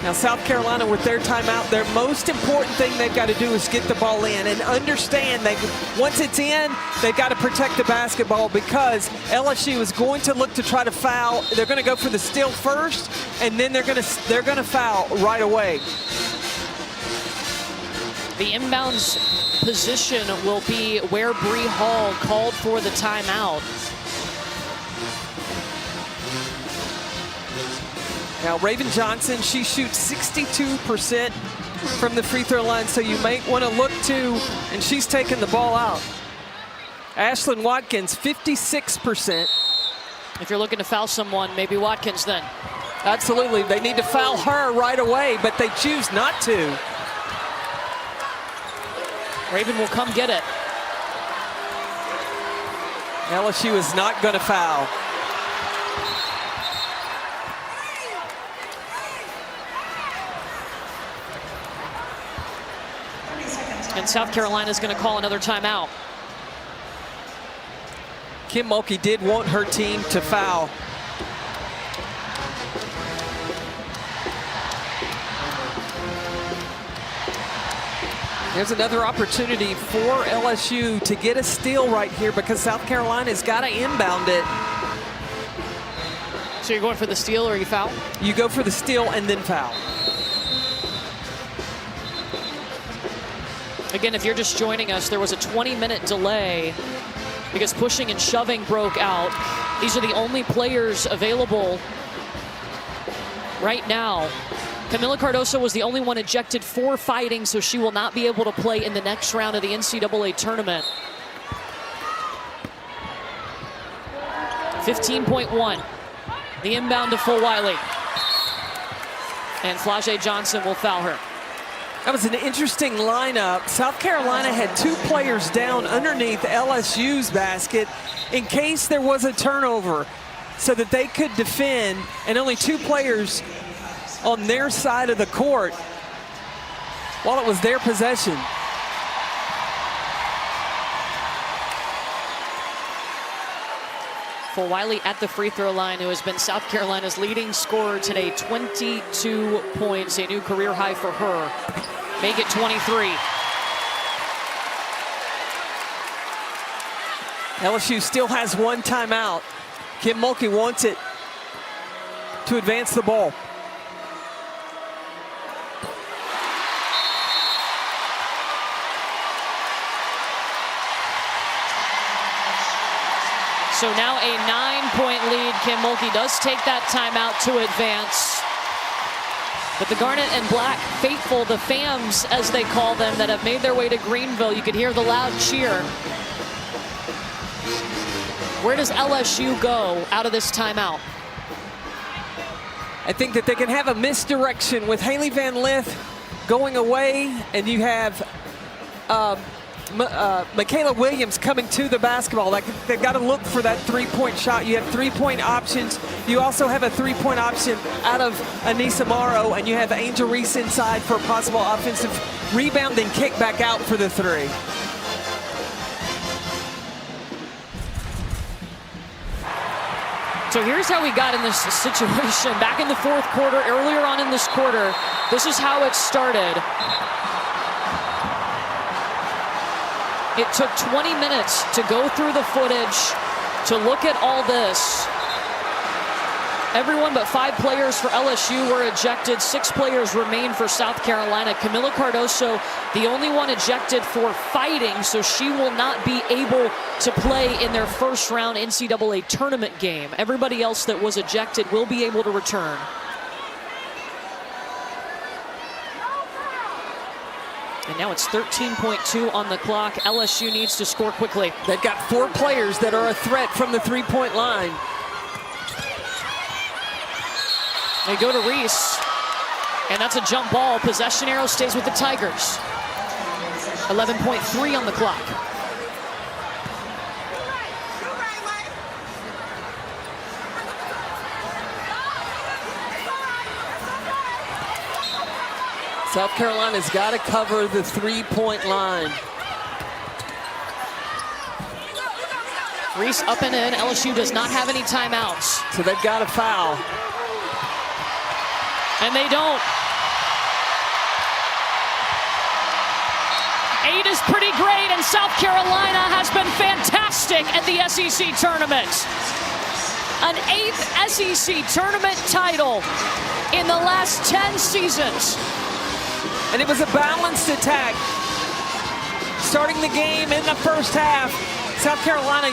A: Now South Carolina with their timeout, their most important thing they've got to do is get the ball in and understand that once it's in, they've got to protect the basketball, because LSU is going to look to try to foul. They're going to go for the steal first, and then they're going to foul right away.
B: The inbounds position will be where Bree Hall called for the timeout.
A: Now Raven Johnson, she shoots 62% from the free throw line, so you might want to look to, and she's taking the ball out. Ashlyn Watkins, 56%.
B: If you're looking to foul someone, maybe Watkins then.
A: Absolutely, they need to foul her right away, but they choose not to.
B: Raven will come get it.
A: LSU is not going to foul.
B: And South Carolina is going to call another timeout.
A: Kim Mulkey did want her team to foul. There's another opportunity for LSU to get a steal right here, because South Carolina's got to inbound it.
B: So you're going for the steal or you foul?
A: You go for the steal and then foul.
B: Again, if you're just joining us, there was a 20-minute delay because pushing and shoving broke out. These are the only players available right now. Camila Cardoso was the only one ejected for fighting, so she will not be able to play in the next round of the NCAA tournament. 15.1. The inbound to Fulwiley. And Flau'jae Johnson will foul her.
A: That was an interesting lineup. South Carolina had 2 players down underneath LSU's basket in case there was a turnover so that they could defend, and only 2 players on their side of the court while it was their possession.
B: Fulwiley at the free throw line, who has been South Carolina's leading scorer today, 22 points, a new career high for her. Make it 23.
A: LSU still has 1 timeout. Kim Mulkey wants it to advance the ball.
B: So now a 9-point lead. Kim Mulkey does take that timeout to advance. But the Garnet and Black faithful, the FAMs as they call them, that have made their way to Greenville, you could hear the loud cheer. Where does LSU go out of this timeout?
A: I think that they can have a misdirection with Haley Van Lith going away, and you have Michaela Williams coming to the basketball. They've got to look for that 3-point shot. You have 3-point options. You also have a 3-point option out of Anissa Morrow, and you have Angel Reese inside for a possible offensive rebound and kick back out for the 3.
B: So here's how we got in this situation. Back in the 4th quarter, earlier on in this quarter, this is how it started. It took 20 minutes to go through the footage, to look at all this. Everyone but 5 players for LSU were ejected. 6 players remain for South Carolina. Camila Cardoso, the only one ejected for fighting, so she will not be able to play in their first round NCAA tournament game. Everybody else that was ejected will be able to return. And now it's 13.2 on the clock. LSU needs to score quickly.
A: They've got 4 players that are a threat from the 3-point line.
B: They go to Reese, and that's a jump ball. Possession arrow stays with the Tigers. 11.3 on the clock.
A: South Carolina's got to cover the 3-point line.
B: Reese up and in. LSU does not have any timeouts.
A: So they've got to foul.
B: And they don't. 8 is pretty great, and South Carolina has been fantastic at the SEC tournament. An 8th SEC tournament title in the last 10 seasons.
A: And it was a balanced attack. Starting the game in the first half, South Carolina